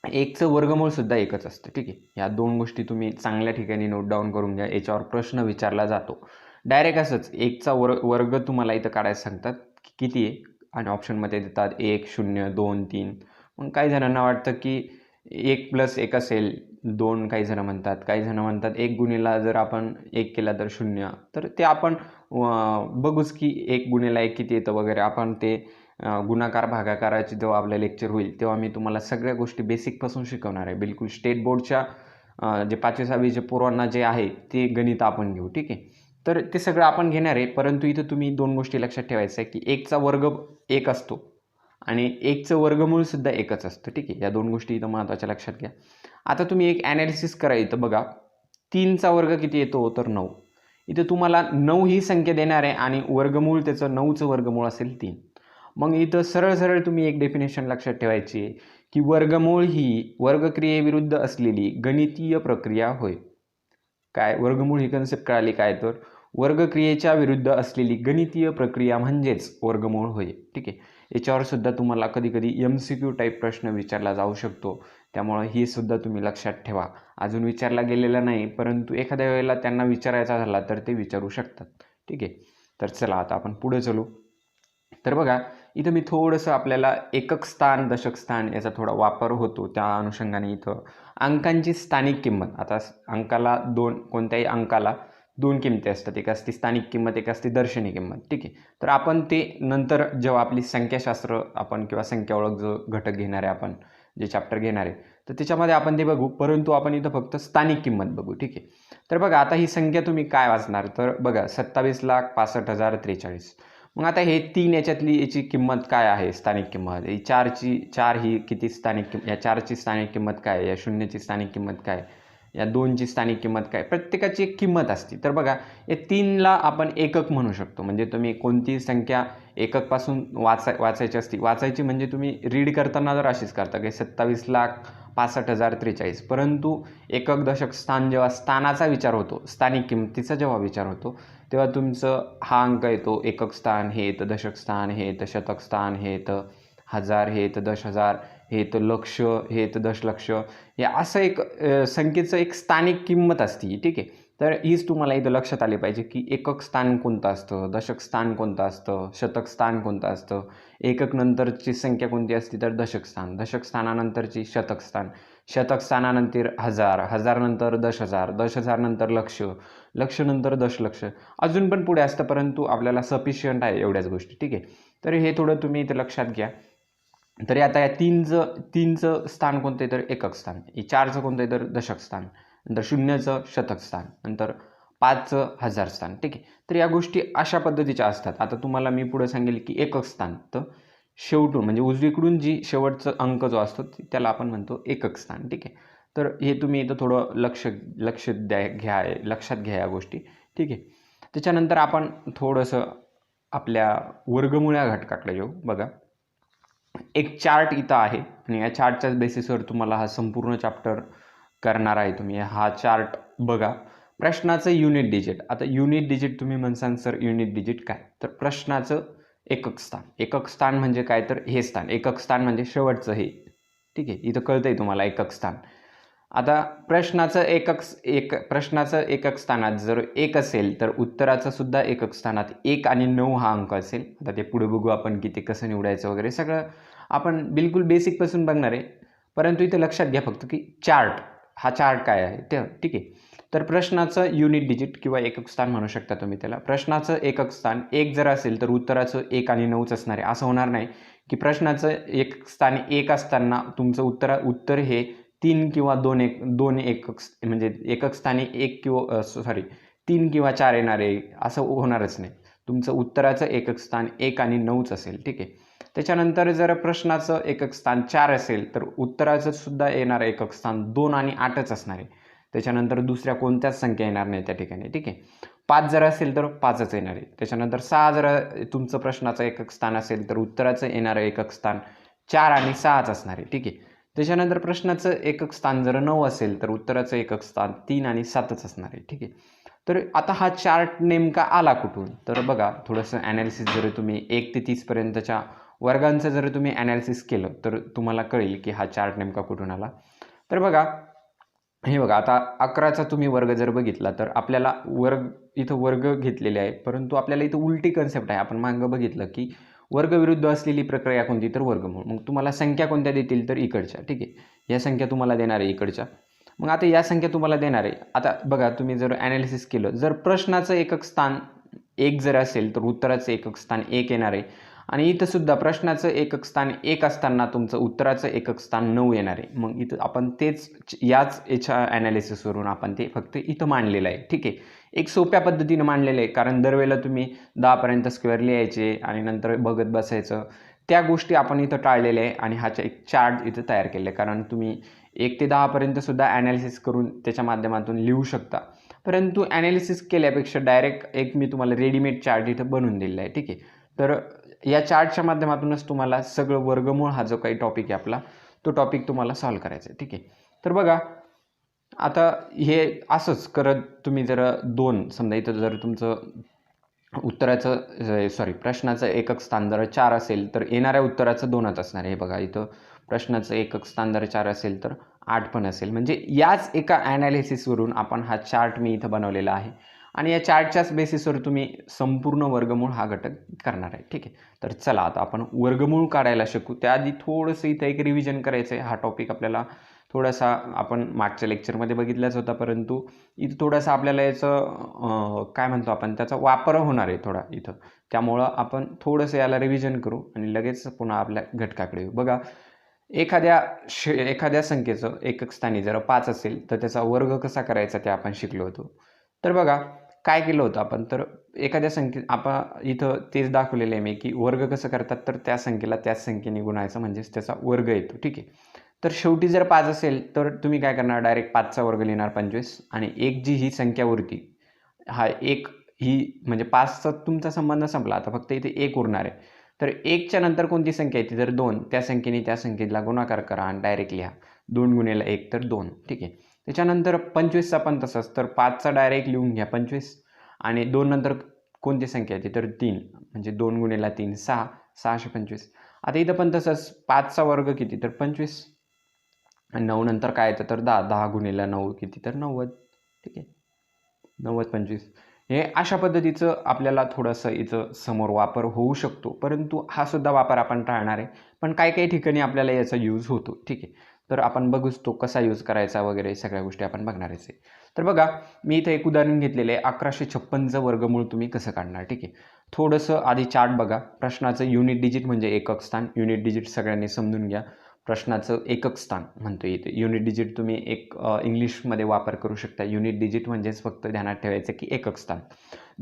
1चं वर्गमूळ सुद्धा 1च असतं. ठीक आहे. या 2 गोष्टी तुम्ही चांगल्या ठिकाणी नोट डाऊन करून घ्या. याच्यावर प्रश्न विचारला जातो डायरेक्ट असंच. 1चा वर्ग तुम्हाला इथं काढायला सांगतात किती आहे आणि ऑप्शनमध्ये देतात 1, 0, 2, 3. मग काही जणांना वाटतं की 1 + 1 असेल 2, काही जण म्हणतात. काही जण म्हणतात 1 गुणिला जर आपण 1 केला तर 0. तर ते आपण बघूच की 1 गुणिला 1 किती येतं वगैरे. आपण ते गुणाकार भागाकाराचे जेव्हा आपलं लेक्चर होईल तेव्हा मी तुम्हाला सगळ्या गोष्टी बेसिकपासून शिकवणार आहे. बिलकुल स्टेट बोर्डच्या जे 5वी 6वीचे पोरांना जे आहे ते गणित आपण घेऊ. ठीक आहे. तर ते सगळं आपण घेणार आहे. परंतु इथं तुम्ही 2 गोष्टी लक्षात ठेवायचं आहे की 1चा वर्ग 1 असतो आणि 1चं वर्गमूळ सुद्धा 1च असतं. ठीक आहे. या 2 गोष्टी इथं महत्त्वाच्या लक्षात घ्या. आता तुम्ही एक ॲनालिसिस करा. इथं बघा 3चा वर्ग किती येतो तर 9. इथं तुम्हाला 9 ही संख्या देणार आहे आणि वर्गमूळ त्याचं 9चं वर्गमूळ असेल 3. मग इथं सरळ तुम्ही एक डेफिनेशन लक्षात ठेवायची आहे की वर्गमूळ ही वर्गक्रियेविरुद्ध असलेली गणितीय प्रक्रिया होय. काय वर्गमूळ ही कन्सेप्ट कळाली काय, तर वर्गक्रियेच्या विरुद्ध असलेली गणितीय प्रक्रिया म्हणजेच वर्गमूळ होय. ठीक आहे. याच्यावर सुद्धा तुम्हाला कधी MCQ टाईप प्रश्न विचारला जाऊ शकतो. त्यामुळे ही सुद्धा तुम्ही लक्षात ठेवा. अजून विचारला गेलेला नाही, परंतु एखाद्या वेळेला त्यांना विचारायचा झाला तर ते विचारू शकतात. ठीक आहे. तर चला आता आपण पुढे चलू. तर बघा इथं मी थोडंसं आपल्याला एकक स्थान, दशक स्थान याचा थोडा वापर होतो. त्या अनुषंगाने इथं अंकांची स्थानिक किंमत. आता कोणत्याही अंकाला 2 किमती असतात. एक असते स्थानिक किंमत, एक असते दर्शनी किंमत. ठीक आहे. तर आपण ते नंतर जेव्हा आपली संख्याशास्त्र आपण किंवा संख्या ओळख जो घटक घेणार आहे, आपण जे चॅप्टर घेणार आहे तर त्याच्यामध्ये आपण ते बघू. परंतु आपण इथं फक्त स्थानिक किंमत बघू. ठीक आहे. तर बघा आता ही संख्या तुम्ही काय वाचणार, तर बघा 27,65,043. मग आता हे 3 याची किंमत काय आहे, स्थानिक किंमत. ही 4 ही किती स्थानिक किंमत, या 4ची स्थानिक किंमत काय, या 0ची स्थानिक किंमत काय, या 2ची स्थानिक किंमत काय. प्रत्येकाची एक किंमत असते. तर बघा या 3ला आपण एकक म्हणू शकतो. म्हणजे तुम्ही कोणतीही संख्या एककपासून वाचायची म्हणजे तुम्ही रीड करताना जर अशीच करता की 27,65,043. परंतु एकक, दशक, स्थान जेव्हा स्थानाचा विचार होतो, स्थानिक किंमतीचा जेव्हा विचार होतो तेव्हा तुमचं हा अंक येतो एकक स्थान, हे येतं दशक स्थान, हे येतं शतक स्थान, हे येतं हजार, हे येतं 10,000, हे येतं लक्ष, हे येतं दशलक्ष. हे असं एक संख्येचं एक स्थानिक किंमत असते. ठीक आहे. तर हीच तुम्हाला इथं लक्षात आली पाहिजे की एकक स्थान कोणतं असतं, दशक स्थान कोणतं असतं, शतक स्थान कोणतं असतं, एकक नंतरची संख्या कोणती असते तर दशक स्थान, दशक स्थानानंतरची शतक स्थान, शतक स्थानानंतर हजार, हजार नंतर 10,000, 10,000 नंतर लक्ष, लक्ष नंतर दशलक्ष, अजून पण पुढे असतं परंतु आपल्याला सफिशियंट आहे एवढ्याच गोष्टी. ठीक आहे, तर हे थोडं तुम्ही इथं लक्षात घ्या. तरी आता या तीनचं स्थान कोणतं आहे तर एकक स्थान, 4चं कोणतं आहे तर दशक स्थान, नंतर 0चं शतक स्थान, नंतर 5चं हजार स्थान. ठीक आहे, तर या गोष्टी अशा पद्धतीच्या असतात. आता तुम्हाला मी पुढे सांगेल की एकक स्थान, तर शेवटून म्हणजे उजवीकडून जी शेवटचा अंक जो असतो त्याला आपण म्हणतो एकक स्थान. ठीक आहे, तर हे तुम्ही इथं थोडं लक्षात घ्या या गोष्टी. ठीक आहे, त्याच्यानंतर आपण थोडंसं आपल्या वर्गमुळ्या घटकाकडे येऊ. बघा, एक चार्ट इथं आहे आणि या चार्टच्याच बेसिसवर तुम्हाला हा संपूर्ण चॅप्टर करणार आहे. तुम्ही हा चार्ट बघा. प्रश्नाचं युनिट डिजिट, आता युनिट डिजिट तुम्ही म्हणसान सर युनिट डिजिट काय, तर प्रश्नाचं एकक स्थान, एकक स्थान म्हणजे काय तर हे स्थान, एकक स्थान म्हणजे शेवटचं हे. ठीक आहे, इथं कळतंय तुम्हाला एकक स्थान. आता प्रश्नाचं एकक स्थानात जर 1 असेल तर उत्तराचं सुद्धा एकक स्थानात 1 आणि 9 हा अंक असेल. आता ते पुढे बघू आपण की ते कसं निवडायचं वगैरे सगळं आपण बिलकुल बेसिकपासून बघणार आहे. परंतु इथे लक्षात घ्या फक्त की हा चार्ट काय आहे ते. ठीक आहे, तर प्रश्नाचं युनिट डिजिट किंवा एकक स्थान म्हणू शकता तुम्ही त्याला. प्रश्नाचं एकक स्थान 1 जर असेल तर उत्तराचं 1 आणि 9च असणार आहे. असं होणार नाही की प्रश्नाचं एकक स्थान 1 असताना तुमचं उत्तर हे 3 किंवा 2 एकक म्हणजे एकक स्थानी 3 किंवा 4 येणार आहे असं होणारच नाही. तुमचं उत्तराचं एकक स्थान 1 आणि 9च असेल. ठीक आहे, त्याच्यानंतर जर प्रश्नाचं एकक स्थान 4 असेल तर उत्तराचं सुद्धा येणारं एकक स्थान 2 आणि 8च असणार आहे. त्याच्यानंतर दुसऱ्या कोणत्याच संख्या येणार नाही त्या ठिकाणी. ठीक आहे, 5 जर असेल तर 5च येणार आहे. त्याच्यानंतर 6 जर तुमचं प्रश्नाचं एकक स्थान असेल तर उत्तराचं येणारं एकक स्थान 4 आणि 6च असणार आहे. ठीक आहे, त्याच्यानंतर प्रश्नाचं एकक स्थान जर 9 असेल तर उत्तराचं एकक स्थान 3 आणि 7च असणार आहे. ठीक आहे, तर आता हा चार्ट नेमका आला कुठून, तर बघा थोडंसं ॲनालिसिस जर तुम्ही 1 ते 30 पर्यंतच्या वर्गांचं जर तुम्ही ॲनालिसिस केलं तर तुम्हाला कळेल की हा चार्ट नेमका कुठून आला. तर बघा, हे बघा, आता 11चा तुम्ही वर्ग जर बघितला तर आपल्याला इथं वर्ग घेतलेले आहे, परंतु आपल्याला इथं उलटी कन्सेप्ट आहे. आपण मागं बघितलं की वर्ग विरुद्ध असलेली प्रक्रिया कोणती तर वर्गमूळ. मग तुम्हाला संख्या कोणत्या देतील तर इकडच्या. ठीक आहे, या संख्या तुम्हाला देणार आहे इकडच्या. मग आता या संख्या तुम्हाला देणार आहे. आता बघा, तुम्ही जर ॲनालिसिस केलं, जर प्रश्नाचं एकक स्थान 1 जर असेल तर उत्तराचं एकक स्थान 1 येणार आहे आणि इथं सुद्धा प्रश्नाचं एकक स्थान 1 असताना तुमचं उत्तराचं एकक स्थान 9 येणार आहे. मग इथं आपण याच्या ॲनालिसिसवरून आपण ते फक्त इथं मांडलेलं आहे. ठीक आहे, एक सोप्या पद्धतीनं मांडलेलं आहे, कारण दरवेळेला तुम्ही 10पर्यंत स्क्वेअर लिहायचे आणि नंतर बघत बसायचं, त्या गोष्टी आपण इथं टाळलेल्या आहे आणि ह्याचा एक चार्ट इथं तयार केलं आहे. कारण तुम्ही 1 ते 10पर्यंत सुद्धा ॲनालिसिस करून त्याच्या माध्यमातून लिहू शकता, परंतु ॲनालिसिस केल्यापेक्षा डायरेक्ट एक मी तुम्हाला रेडीमेड चार्ट इथं बनवून दिलेला आहे. ठीक आहे, तर या चार्टच्या माध्यमातूनच तुम्हाला सगळं वर्गमूळ हा जो काही टॉपिक आहे आपला, तो टॉपिक तुम्हाला सॉल्व्ह करायचा आहे. ठीक आहे, तर बघा, आता हे असंच करत तुम्ही जर समजा इथं जर तुमचं प्रश्नाचं एकक स्थान जर 4 असेल तर येणाऱ्या उत्तराचं 2च असणार आहे. हे बघा, इथं प्रश्नाचं एकक स्थान जर 4 असेल तर 8 पण असेल. म्हणजे याच एका ॲनालिसिसवरून आपण हा चार्ट मी इथं बनवलेला आहे आणि या चार्टच्याच बेसिसवर तुम्ही संपूर्ण वर्गमूळ हा घटक करणार आहे. ठीक आहे, तर चला आता आपण वर्गमूळ काढायला शिकू. त्याआधी थोडंसं इथं एक रिव्हिजन करायचं आहे. हा टॉपिक आपल्याला थोडासा आपण मागच्या लेक्चरमध्ये बघितलाच होता, परंतु इथं थोडासा आपल्याला याचं काय म्हणतो आपण, त्याचा वापर होणार आहे थोडा इथं. त्यामुळं आपण थोडंसं याला रिव्हिजन करू आणि लगेच पुन्हा आपल्या घटकाकडे येऊ. बघा, एखाद्या संख्येचं एकक स्थानी जर 5 असेल तर त्याचा वर्ग कसा करायचा ते आपण शिकलो होतो. तर बघा, काय केलं होतं आपण, तर एखाद्या आपण इथं तेच दाखवलेलं आहे मी की वर्ग कसं करतात, तर त्या संख्येला त्याच संख्येने गुणायचं म्हणजेच त्याचा वर्ग येतो. ठीक आहे, तर शेवटी जर 5 असेल तर तुम्ही काय करणार, डायरेक्ट 5चा वर्ग लिहिणार 25 आणि एक जी ही संख्या उरती, हा एक ही म्हणजे 5चा तुमचा संबंध संपला. आता फक्त इथे 1 उरणार आहे. तर 1च्या नंतर कोणती संख्या येते तर 2, त्या संख्येने त्या संख्येला गुणाकार करा आणि डायरेक्ट लिहा 2 गुणिले 1 तर 2. ठीक आहे, त्याच्यानंतर 25चा पण तसंच, तर 5चा डायरेक्ट लिहून घ्या 25 आणि 2 नंतर कोणती संख्या येते तर 3, म्हणजे 2 गुणिले 3 6, 625. आता इथं पण तसंच 5चा वर्ग किती तर 25 आणि 9 नंतर काय येतं तर 10, 10 गुणिले 9 किती तर 90. ठीक आहे, 90 25 हे अशा पद्धतीचं आपल्याला थोडंसं इथं समोर वापर होऊ शकतो, परंतु हा सुद्धा वापर आपण टाळणार आहे. पण काही काही ठिकाणी आपल्याला याचा यूज होतो. ठीक आहे, तर आपण बघूच तो कसा यूज करायचा वगैरे सगळ्या गोष्टी आपण बघणारच आहे. तर बघा, मी इथं एक उदाहरण घेतलेलं आहे. 1156चं वर्गमूळ तुम्ही कसं काढणार. ठीक आहे, थोडंसं आधी चार्ट बघा. प्रश्नाचं युनिट डिजिट म्हणजे एकक स्थान. युनिट डिजिट सगळ्यांनी समजून घ्या. प्रश्नाचं एकक स्थान म्हणतो इथे. युनिट डिजिट तुम्ही एक इंग्लिशमध्ये वापर करू शकता. युनिट डिजिट म्हणजेच फक्त ध्यानात ठेवायचं की एकक स्थान.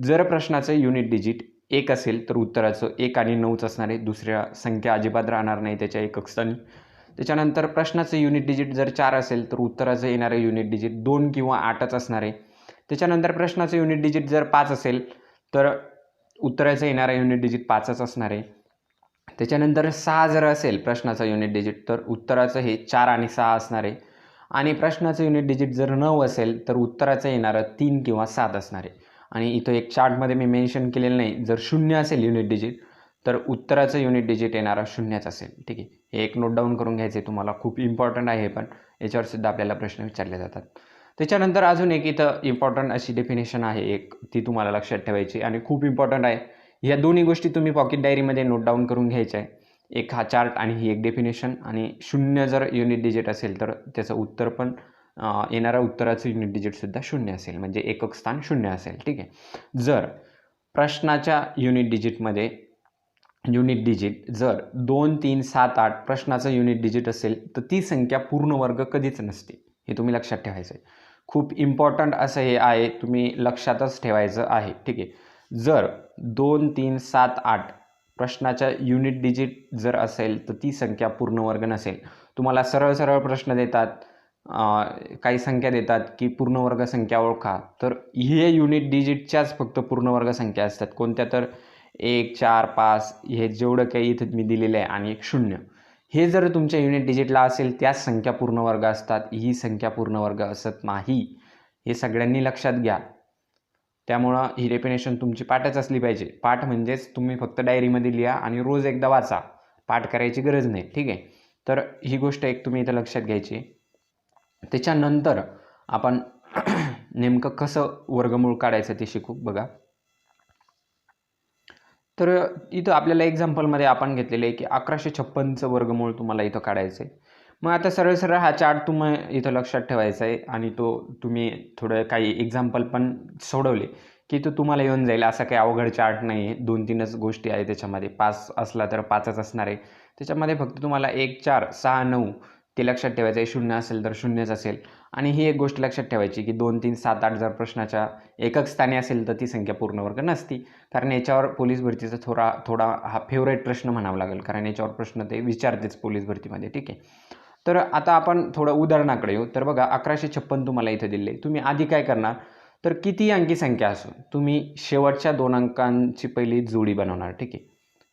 जर प्रश्नाचं युनिट डिजिट 1 असेल तर उत्तराचं 1 आणि 9च असणार आहे. दुसऱ्या संख्या अजिबात राहणार नाही त्याच्या एकक स्थानी. त्याच्यानंतर प्रश्नाचं युनिट डिजिट जर 4 असेल तर उत्तराचं येणारं युनिट डिजिट 2 किंवा 8च असणार आहे. त्याच्यानंतर प्रश्नाचं युनिट डिजिट जर 5 असेल तर उत्तराचं येणारं युनिट डिजिट 5च असणार आहे. त्याच्यानंतर 6 जर असेल प्रश्नाचं युनिट डिजिट तर उत्तराचं हे 4 आणि 6 असणार आहे. आणि प्रश्नाचं युनिट डिजिट जर 9 असेल तर उत्तराचं येणारं 3 किंवा 7 असणार आहे. आणि इथं एक चार्टमध्ये मी मेन्शन केलेलं नाही, जर 0 असेल युनिट डिजिट तर उत्तराचं युनिट डिजिट येणारं 0च असेल. ठीक आहे, हे एक नोट डाऊन करून घ्यायचं आहे तुम्हाला. खूप इम्पॉर्टंट आहे, पण याच्यावर सुद्धा आपल्याला प्रश्न विचारले जातात. त्याच्यानंतर अजून एक इथं इम्पॉर्टंट अशी डेफिनेशन आहे एक, ती तुम्हाला लक्षात ठेवायची आणि खूप इम्पॉर्टंट आहे. ह्या दोन्ही गोष्टी तुम्ही पॉकेट डायरीमध्ये नोट डाऊन करून घ्यायच्या आहे. एक हा चार्ट आणि ही एक डेफिनेशन. आणि 0 जर युनिट डिजिट असेल तर त्याचं उत्तर पण येणाऱ्या उत्तराचं युनिट डिजिटसुद्धा 0 असेल, म्हणजे एकक स्थान 0 असेल. ठीक आहे, जर प्रश्नाच्या युनिट डिजिटमध्ये युनिट डिजिट जर 2 3 7 8 प्रश्नाचं युनिट डिजिट असेल तर ती संख्या पूर्ण वर्ग कधीच नसते. हे तुम्ही लक्षात ठेवायचं आहे. खूप इम्पॉर्टंट असं हे आहे, तुम्ही लक्षातच ठेवायचं आहे. ठीक आहे, जर 2 3 7 8 प्रश्नाच्या युनिट डिजिट जर असेल तर ती संख्या पूर्ण वर्ग नसेल. तुम्हाला सरळ सरळ प्रश्न देतात, काही संख्या देतात की पूर्ण वर्ग संख्या ओळखा, तर हे युनिट डिजिटच्याच फक्त पूर्ण वर्ग संख्या असतात. कोणत्या तर 1 4 5 हे जेवढं काही इथं मी दिलेलं आहे आणि एक 0 हे जर तुमच्या युनिट डिजिटला असेल त्याच संख्या पूर्ण वर्ग असतात. ही संख्या पूर्ण वर्ग असत नाही, हे सगळ्यांनी लक्षात घ्या. त्यामुळं ही डेफिनेशन तुमची पाठच असली पाहिजे. पाठ म्हणजेच तुम्ही फक्त डायरीमध्ये लिहा आणि रोज एकदा वाचा, पाठ करायची गरज नाही. ठीक आहे, तर ही गोष्ट एक तुम्ही इथं लक्षात घ्यायची. त्याच्यानंतर आपण नेमकं कसं वर्गमूळ काढायचं ते शिकू. बघा, तर इथं आपल्याला एक्झाम्पलमध्ये आपण घेतलेलं आहे की 1156चं वर्गमूळ तुम्हाला इथं काढायचं आहे. मग आता सरळ सरळ हा चार्ट तुम्ही इथं लक्षात ठेवायचा आहे आणि तो तुम्ही थोडं काही एक्झाम्पल पण सोडवले की तो तुम्हाला येऊन जाईल. असा काही अवघड चार्ट नाही आहे. 2-3च गोष्टी आहे त्याच्यामध्ये. 5 असला तर 5च असणार आहे. त्याच्यामध्ये फक्त तुम्हाला 1 4 6 9 ते लक्षात ठेवायचं आहे. 0 असेल तर 0च असेल. आणि ही एक गोष्ट लक्षात ठेवायची की 2 3 7 8 जर प्रश्नाच्या एकक स्थानी असेल तर ती संख्या पूर्ण वर्ग नसती. कारण याच्यावर पोलीस भरतीचा थोडा हा फेवरेट प्रश्न म्हणावा लागेल, कारण याच्यावर प्रश्न ते विचारतेच पोलीस भरतीमध्ये. ठीक आहे, तर आता आपण थोडं उदाहरणाकडे येऊ. तर बघा, 1156 तुम्हाला इथं दिले. तुम्ही आधी काय करणार, तर किती अंकी संख्या असो तुम्ही शेवटच्या 2 अंकांची पहिली जोडी बनवणार. ठीक आहे,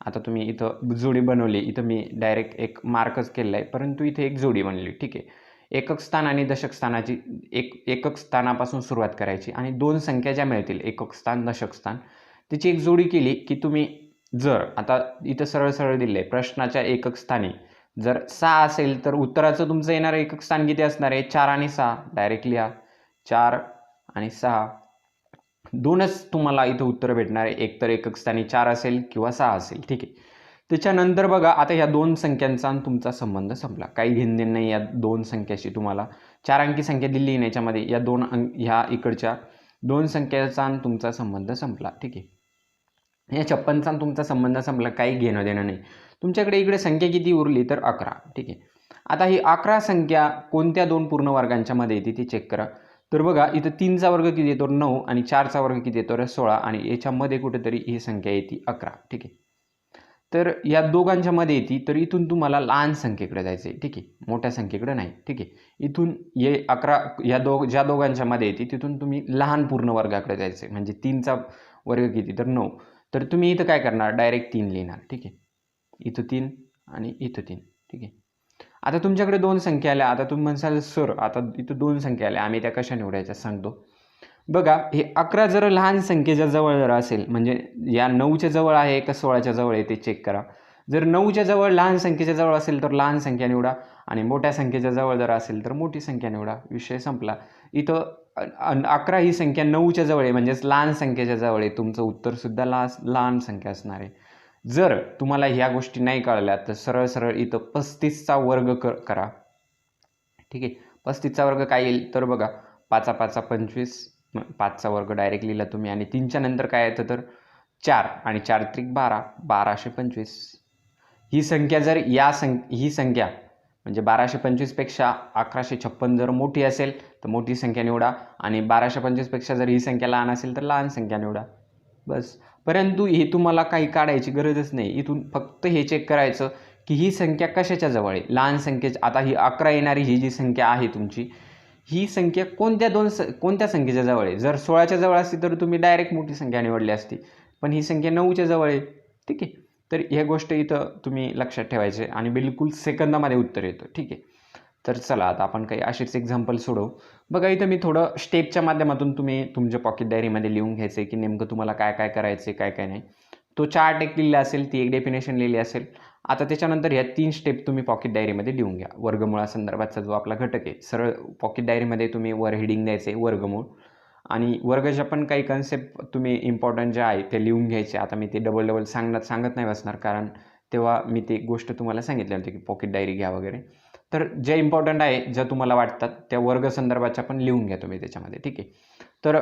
आता तुम्ही इथं जोडी बनवली, इथं मी डायरेक्ट एक मार्कच केलेला आहे, परंतु इथे एक जोडी बनली. ठीक आहे, एकक स्थान आणि दशक स्थानाची एकक स्थानापासून सुरुवात करायची आणि 2 संख्या ज्या मिळतील एकक स्थान दशक स्थान त्याची एक जोडी केली की तुम्ही जर आता इथं सरळ सरळ दिलं आहे प्रश्नाच्या एकक स्थानी जर 6 असेल तर उत्तराचं तुमचं येणारं एकक स्थान किती असणार आहे, 4 आणि 6. डायरेक्ट लिहा, 4 आणि 6 दोनच तुम्हाला इथं उत्तर भेटणार आहे. एक तर एकक स्थानी 4 असेल किंवा 6 असेल. ठीक आहे, त्याच्यानंतर बघा, आता ह्या 2 संख्यांचा तुमचा संबंध संपला. काही घेणदेण नाही या 2 संख्याशी. तुम्हाला 4 अंकी संख्या दिली आहे याच्यामध्ये, या ह्या इकडच्या 2 संख्याचा तुमचा संबंध संपला. ठीक आहे, या 56चा तुमचा संबंध संपला, काही घेणं देणं नाही. तुमच्याकडे इकडे संख्या किती उरली तर 11. ठीक आहे, आता ही 11 संख्या कोणत्या 2 पूर्ण वर्गांच्या मध्ये येते ते चेक करा. तर बघा, इथं 3चा वर्ग किती येतो 9 आणि 4चा वर्ग किती येतो 16 आणि याच्यामध्ये कुठेतरी ही संख्या येते 11. ठीक आहे, तर या दोघांच्या मध्ये येते, तर इथून तुम्हाला लहान संख्येकडे जायचं आहे. ठीक आहे, मोठ्या संख्येकडे नाही. ठीक आहे, इथून ये 11 या ज्या दोघांच्या मध्ये येते तिथून तुम्ही लहान पूर्ण वर्गाकडे जायचं आहे. म्हणजे 3चा वर्ग किती तर 9. तर तुम्ही इथं काय करणार, डायरेक्ट 3 लिहिणार. ठीक आहे, इथं 3 आणि इथं 3. ठीक आहे, आता तुमच्याकडे 2 संख्या आल्या. आता तुम्ही म्हणसाल सर आता इथं 2 संख्या आल्या, आम्ही त्या कशा निवडायच्या सांगतो. बघा, हे 11 जर लहान संख्येच्या जवळ जर असेल, म्हणजे या 9च्या जवळ आहे का 16च्या जवळ आहे ते चेक करा. जर 9च्या जवळ लहान संख्येच्या जवळ असेल तर लहान संख्या निवडा आणि मोठ्या संख्येच्या जवळ जर असेल तर मोठी संख्या निवडा. विषय संपला. इथं 11 ही संख्या 9च्या जवळ आहे, म्हणजेच लहान संख्येच्या जवळ आहे. तुमचं उत्तरसुद्धा लहान संख्या असणार आहे. जर तुम्हाला ह्या गोष्टी नाही कळल्या तर सरळ सरळ इथं 35चा वर्ग करा. ठीक आहे. 35चा वर्ग काय येईल तर बघा, 5 5 25, 5चा वर्ग डायरेक्ट लिहिला तुम्ही आणि 3च्या नंतर काय येतं तर 4 आणि 4 त्रिक 12, 1225. ही संख्या जर ही संख्या म्हणजे 1225 पेक्षा 1156 जर मोठी असेल तर मोठी संख्या निवडा आणि 1225 पेक्षा जर ही संख्या लहान असेल तर लहान संख्या निवडा. बस. परंतु हे तुम्हाला काही काढायची गरजच नाही. इथून फक्त हे चेक करायचं की ही संख्या कशाच्या जवळ आहे. लहान संख्येच्या, आता ही 11 येणारी ही जी संख्या आहे तुमची, ही संख्या कोणत्या संख्येच्या जवळ आहे. जर 16च्या जवळ असती तर तुम्ही डायरेक्ट मोठी संख्या निवडली असती, पण ही संख्या 9च्या जवळ आहे. ठीक आहे. तर ह्या गोष्ट इथं तुम्ही लक्षात ठेवायचे आणि बिलकुल सेकंदामध्ये उत्तर येतं. ठीक आहे. तर चला आता आपण काही असेच एक्झाम्पल सोडवू. बघा इथं मी थोडं स्टेपच्या माध्यमातून तुम्ही तुमच्या पॉकेट डायरीमध्ये लिहून घ्यायचं आहे की नेमकं तुम्हाला काय काय करायचं आहे, काय काय नाही. तो चार्ट एक लिहिला असेल, ती एक डेफिनेशन लिहिली असेल. आता त्याच्यानंतर ह्या 3 स्टेप तुम्ही पॉकेट डायरीमध्ये लिहून घ्या. वर्गमुळासंदर्भातचा जो आपला घटक आहे, सरळ पॉकेट डायरीमध्ये तुम्ही वर हेडिंग द्यायचं आहे वर्गमूळ आणि वर्गाच्या पण काही कन्सेप्ट तुम्ही इम्पॉर्टंट ज्या आहे ते लिहून घ्यायचे. आता मी ते डबल सांगत नाही बसणार, कारण तेव्हा मी ते गोष्ट तुम्हाला सांगितली होती की पॉकेट डायरी घ्या वगैरे. तर ज्या इम्पॉर्टंट आहे, ज्या तुम्हाला वाटतात त्या वर्ग संदर्भाच्या पण लिहून घ्या तुम्ही त्याच्यामध्ये. ठीक आहे. तर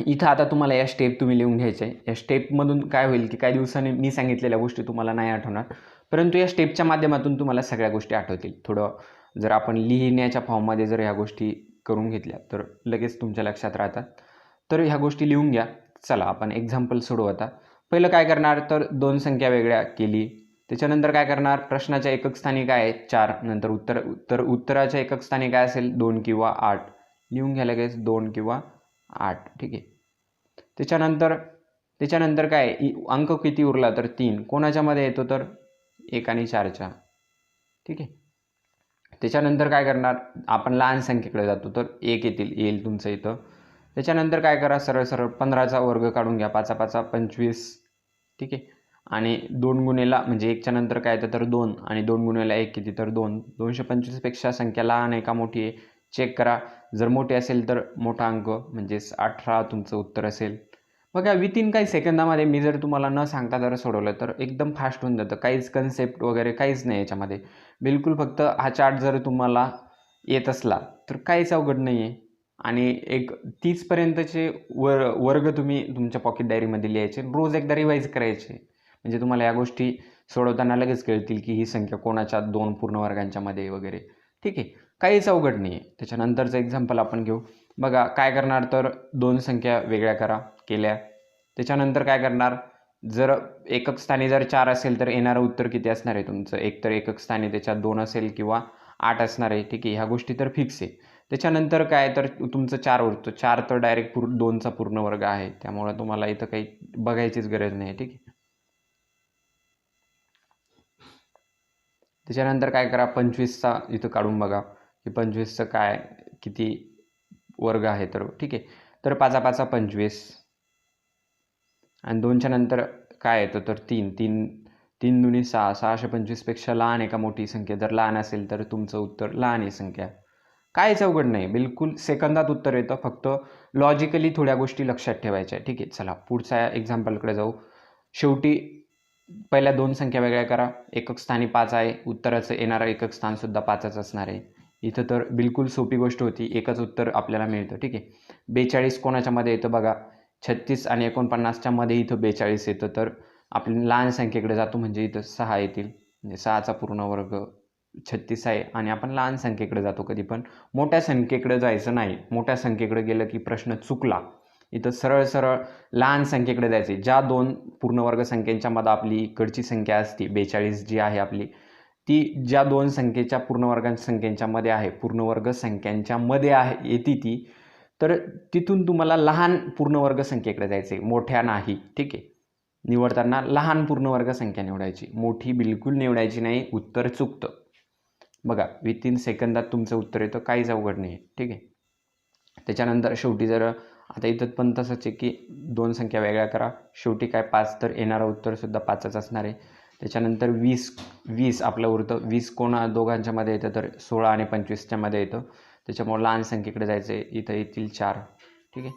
इथं आता तुम्हाला या स्टेप तुम्ही लिहून घ्यायचे आहे. या स्टेपमधून काय होईल की काही दिवसांनी मी सांगितलेल्या गोष्टी तुम्हाला नाही आठवणार, परंतु या स्टेपच्या माध्यमातून तुम्हाला सगळ्या गोष्टी आठवतील. थोडं जर आपण लिहिण्याच्या फॉर्ममध्ये जर ह्या गोष्टी करून घेतल्या तर लगेच तुमच्या लक्षात राहतात. तर ह्या गोष्टी लिहून घ्या. चला आपण एक्झाम्पल सोडवू. आता पहिलं काय करणार तर 2 संख्या वेगळ्या केली. त्याच्यानंतर काय करणार, प्रश्नाच्या एकक स्थानी काय आहे 4, नंतर उत्तराच्या एकक स्थानी काय असेल 2 किंवा 8. लिहून घ्या लगेच 2 किंवा 8. ठीक आहे. त्याच्यानंतर काय अंक किती उरला तर 3. कोणाच्या मध्ये येतो तर 1 आणि 4च्या. ठीक आहे. त्याच्यानंतर काय करणार, आपण लहान संख्येकडे जातो तर 1 येईल तुमचं इथं. त्याच्यानंतर काय करा, सरळ सरळ 15चा वर्ग काढून घ्या. 5 5 25. ठीक आहे. आणि 2 गुणेला म्हणजे 1च्या नंतर काय येतं तर 2 आणि 2 गुणेला 1 किती तर 2. 225 पेक्षा संख्या लहान आहे का मोठी आहे चेक करा. जर मोठी असेल तर मोठा अंक म्हणजेच 18 तुमचं उत्तर असेल. बघा विथिन काही सेकंदामध्ये मी जर तुम्हाला न सांगता जर सोडवलं तर एकदम फास्ट होऊन जातं. काहीच कन्सेप्ट वगैरे काहीच नाही याच्यामध्ये. बिलकुल फक्त हा चार्ट जर तुम्हाला येत असला तर काहीच अवघड नाही आहे. आणि एक 30पर्यंतचे वर्ग तुम्ही तुमच्या पॉकेट डायरीमध्ये लिहायचे. रोज एकदा रिवाईज करायचे. म्हणजे तुम्हाला या गोष्टी सोडवताना लगेच कळतील की ही संख्या कोणाच्या 2 पूर्ण वर्गांच्या मध्ये वगैरे. ठीक आहे. काहीच अवघड नाही आहे. त्याच्यानंतरचं एक्झाम्पल आपण घेऊ. बघा काय करणार तर 2 संख्या वेगळ्या केल्या. त्याच्यानंतर काय करणार, जर एकक स्थानी जर 4 असेल तर येणारं उत्तर किती असणार आहे तुमचं, एक तर एकक स्थानी त्याच्यात 2 असेल किंवा 8 असणार आहे. ठीक आहे. ह्या गोष्टी तर फिक्स आहे. त्याच्यानंतर काय तर तुमचं 4 उरतो. 4 तर डायरेक्ट 2चा पूर्ण वर्ग आहे, त्यामुळे तुम्हाला इथं काही बघायचीच गरज नाही. ठीक आहे. त्याच्यानंतर काय करा, 25चा इथं काढून बघा की 25चं काय किती वर्ग आहे तर. ठीक आहे. तर 5 5 25 आणि 2च्या नंतर काय येतं तर 3 3 दुनी 6. 625 पेक्षा लहान आहे का मोठी संख्या. जर लहान असेल तर तुमचं उत्तर लहान आहे संख्या. काहीच अवघड नाही. बिलकुल सेकंदात उत्तर येतं. फक्त लॉजिकली थोड्या गोष्टी लक्षात ठेवायच्या. ठीक आहे. चला पुढच्या एक्झाम्पलकडे जाऊ. शेवटी पहिल्या 2 संख्या वेगळ्या करा. एकक स्थानी 5 आहे. उत्तराचं येणारं एकक स्थानसुद्धा 5च असणार आहे. इथं तर बिलकुल सोपी गोष्ट होती. एकच उत्तर आपल्याला मिळतं. ठीक आहे. 42 कोणाच्या मध्ये येतं बघा. 36 आणि 49च्या मध्ये इथं 42 येतं. तर आपण लहान संख्येकडे जातो म्हणजे इथं 6 येतील. म्हणजे 6चा पूर्ण वर्ग 36 आहे आणि आपण लहान संख्येकडे जातो कधी पण. मोठ्या संख्येकडे जायचं नाही. मोठ्या संख्येकडे गेलं की प्रश्न चुकला. इथं सरळ सरळ लहान संख्येकडे जायचे. ज्या 2 पूर्णवर्ग संख्येच्या मध्ये आपली इकडची संख्या असते 42 जी आहे आपली, ती ज्या 2 संख्येच्या पूर्णवर्ग संख्येच्या मध्ये आहे, पूर्णवर्ग संख्यांच्या मध्ये आहे येते ती, तर तिथून तुम्हाला लहान पूर्णवर्ग संख्येकडे जायचे, मोठ्या नाही. ठीक आहे. निवडताना लहान पूर्णवर्ग संख्या निवडायची, मोठी बिलकुल निवडायची नाही. उत्तर चुकतं. बघा विथिन सेकंदात तुमचं उत्तर येतं. काहीच अवघड नाही. ठीक आहे. त्याच्यानंतर शेवटी जर आता इथं पण तसंच आहे की 2 संख्या वेगळ्या करा. शेवटी काय 5 तर येणारं उत्तरसुद्धा 5च असणार आहे. त्याच्यानंतर 20 आपलं उरतं. 20 कोणा दोघांच्या मध्ये येतं तर 16 आणि 25च्या मध्ये येतं. त्याच्यामुळे लहान संख्येकडे जायचं आहे. इथं येतील 4. ठीक आहे,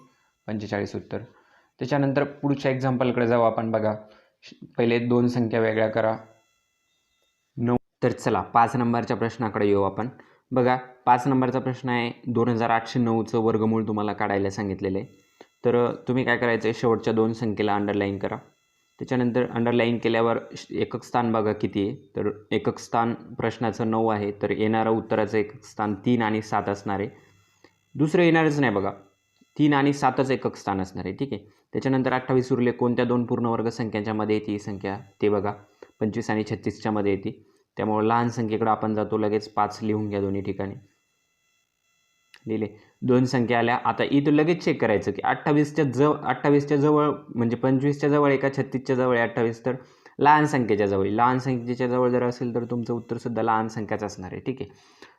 45 उत्तर. त्याच्यानंतर पुढच्या एक्झाम्पलकडे जाऊ आपण. बघा, पहिले 2 संख्या वेगळ्या करा. 9. तर चला 5 नंबरच्या प्रश्नाकडे येऊ आपण. बघा, 5 नंबरचा प्रश्न आहे. 2809चं वर्गमूळ तुम्हाला काढायला सांगितलेलं आहे. तर तुम्ही काय करायचं आहे, शेवटच्या 2 संख्येला अंडरलाईन करा. त्याच्यानंतर अंडरलाईन केल्यावर एकक स्थान बघा किती आहे. तर एकक स्थान प्रश्नाचं 9 आहे. तर येणारं उत्तराचं एकक स्थान 3 आणि 7 असणार आहे. दुसरं येणारच नाही बघा, 3 आणि 7च एकक स्थान असणार आहे. ठीक आहे. त्याच्यानंतर 28 उरले. कोणत्या 2 पूर्णवर्ग संख्यांच्या मध्ये येते ही संख्या ते बघा, 25 आणि 36च्या मध्ये येते. त्यामुळे लहान संख्येकडे आपण जातो. लगेच 5 लिहून घ्या दोन्ही ठिकाणी. लिहिले. 2 संख्या आल्या. आता इथं लगेच चेक करायचं की 28च्या जवळ म्हणजे 25च्या जवळ आहे का 36च्या जवळ आहे 28, तर लहान संख्येच्या जवळ. लहान संख्येच्या जवळ जर असेल तर तुमचं उत्तरसुद्धा लहान संख्याच असणार आहे. ठीक आहे.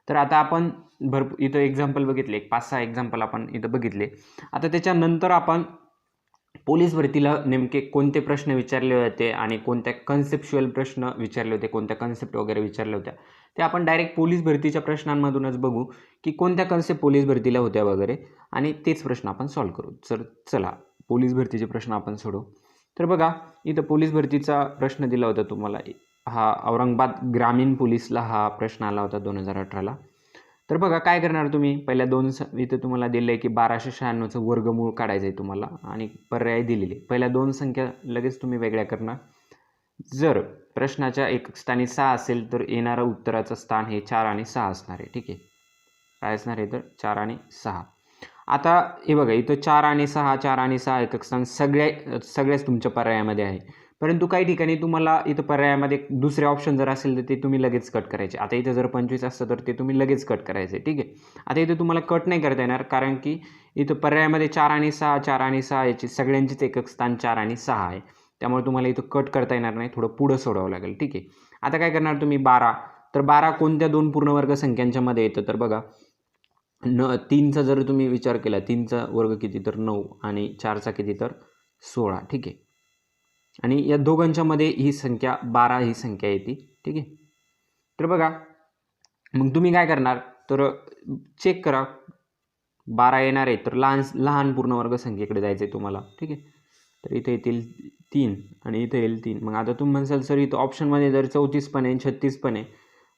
तर आता आपण भरपूर इथं एक्झाम्पल बघितले, 5-6 एक्झाम्पल आपण इथं बघितले. आता त्याच्यानंतर आपण पोलीस भरतीला नेमके कोणते प्रश्न विचारले होते आणि कोणत्या कन्सेप्च्युअल प्रश्न विचारले होते, कोणत्या कन्सेप्ट वगैरे विचारल्या होत्या, ते आपण डायरेक्ट पोलीस भरतीच्या प्रश्नांमधूनच बघू की कोणत्या कन्सेप्ट पोलीस भरतीला होत्या वगैरे, आणि तेच प्रश्न आपण सॉल्व्ह करू. तर चला पोलीस भरतीचे प्रश्न आपण सोडवू. तर बघा, इथं पोलीस भरतीचा प्रश्न दिला होता तुम्हाला. हा औरंगाबाद ग्रामीण पोलीसला हा प्रश्न आला होता 2018ला. तर बघा काय करणार तुम्ही, पहिल्या 2 इथं तुम्हाला दिलं आहे की 1296चं वर्गमूळ काढायचं आहे तुम्हाला आणि पर्याय दिलेले. पहिल्या 2 संख्या लगेच तुम्ही वेगळ्या करणार. जर प्रश्नाच्या एकक स्थानी 6 असेल तर येणारं उत्तराचं स्थान हे 4 आणि 6 असणार आहे. ठीक आहे, काय असणार आहे तर 4 आणि 6. आता हे बघा, इथं 4 आणि 6, 4 आणि 6 एकक स्थान सगळ्याच तुमच्या पर्यायामध्ये आहे. परंतु काही ठिकाणी तुम्हाला इथं पर्यायामध्ये दुसरे ऑप्शन जर असेल तर ते तुम्ही लगेच कट करायचे. आता इथं जर 25 असतं तर ते तुम्ही लगेच कट करायचे. ठीक आहे. आता इथं तुम्हाला कट नाही करता येणार, कारण की इथं पर्यायामध्ये 4 आणि 6, 4 आणि 6 याची सगळ्यांचीच एकक स्थान 4 आणि 6 आहे. त्यामुळे तुम्हाला इथं कट करता येणार नाही, थोडं पुढं सोडावं लागेल. ठीक आहे. आता काय करणार तुम्ही, 12. तर 12 कोणत्या 2 पूर्णवर्ग संख्यांच्या मध्ये येतं, तर बघा 3चा जर तुम्ही विचार केला, 3चा वर्ग किती तर 9 आणि 4चा किती तर 16. ठीक आहे. आणि या दोघांच्या मध्ये ही संख्या 12 ही संख्या येते. ठीक आहे. तर बघा, मग तुम्ही काय करणार तर चेक करा, 12 येणार आहे तर लहान पूर्णवर्ग संख्येकडे जायचं आहे तुम्हाला. ठीक आहे. तर इथे येतील 3 आणि इथे येईल 3. मग आता तुम्ही म्हणसाल सर इथं ऑप्शनमध्ये जर 34 पण आहे 36 पण आहे,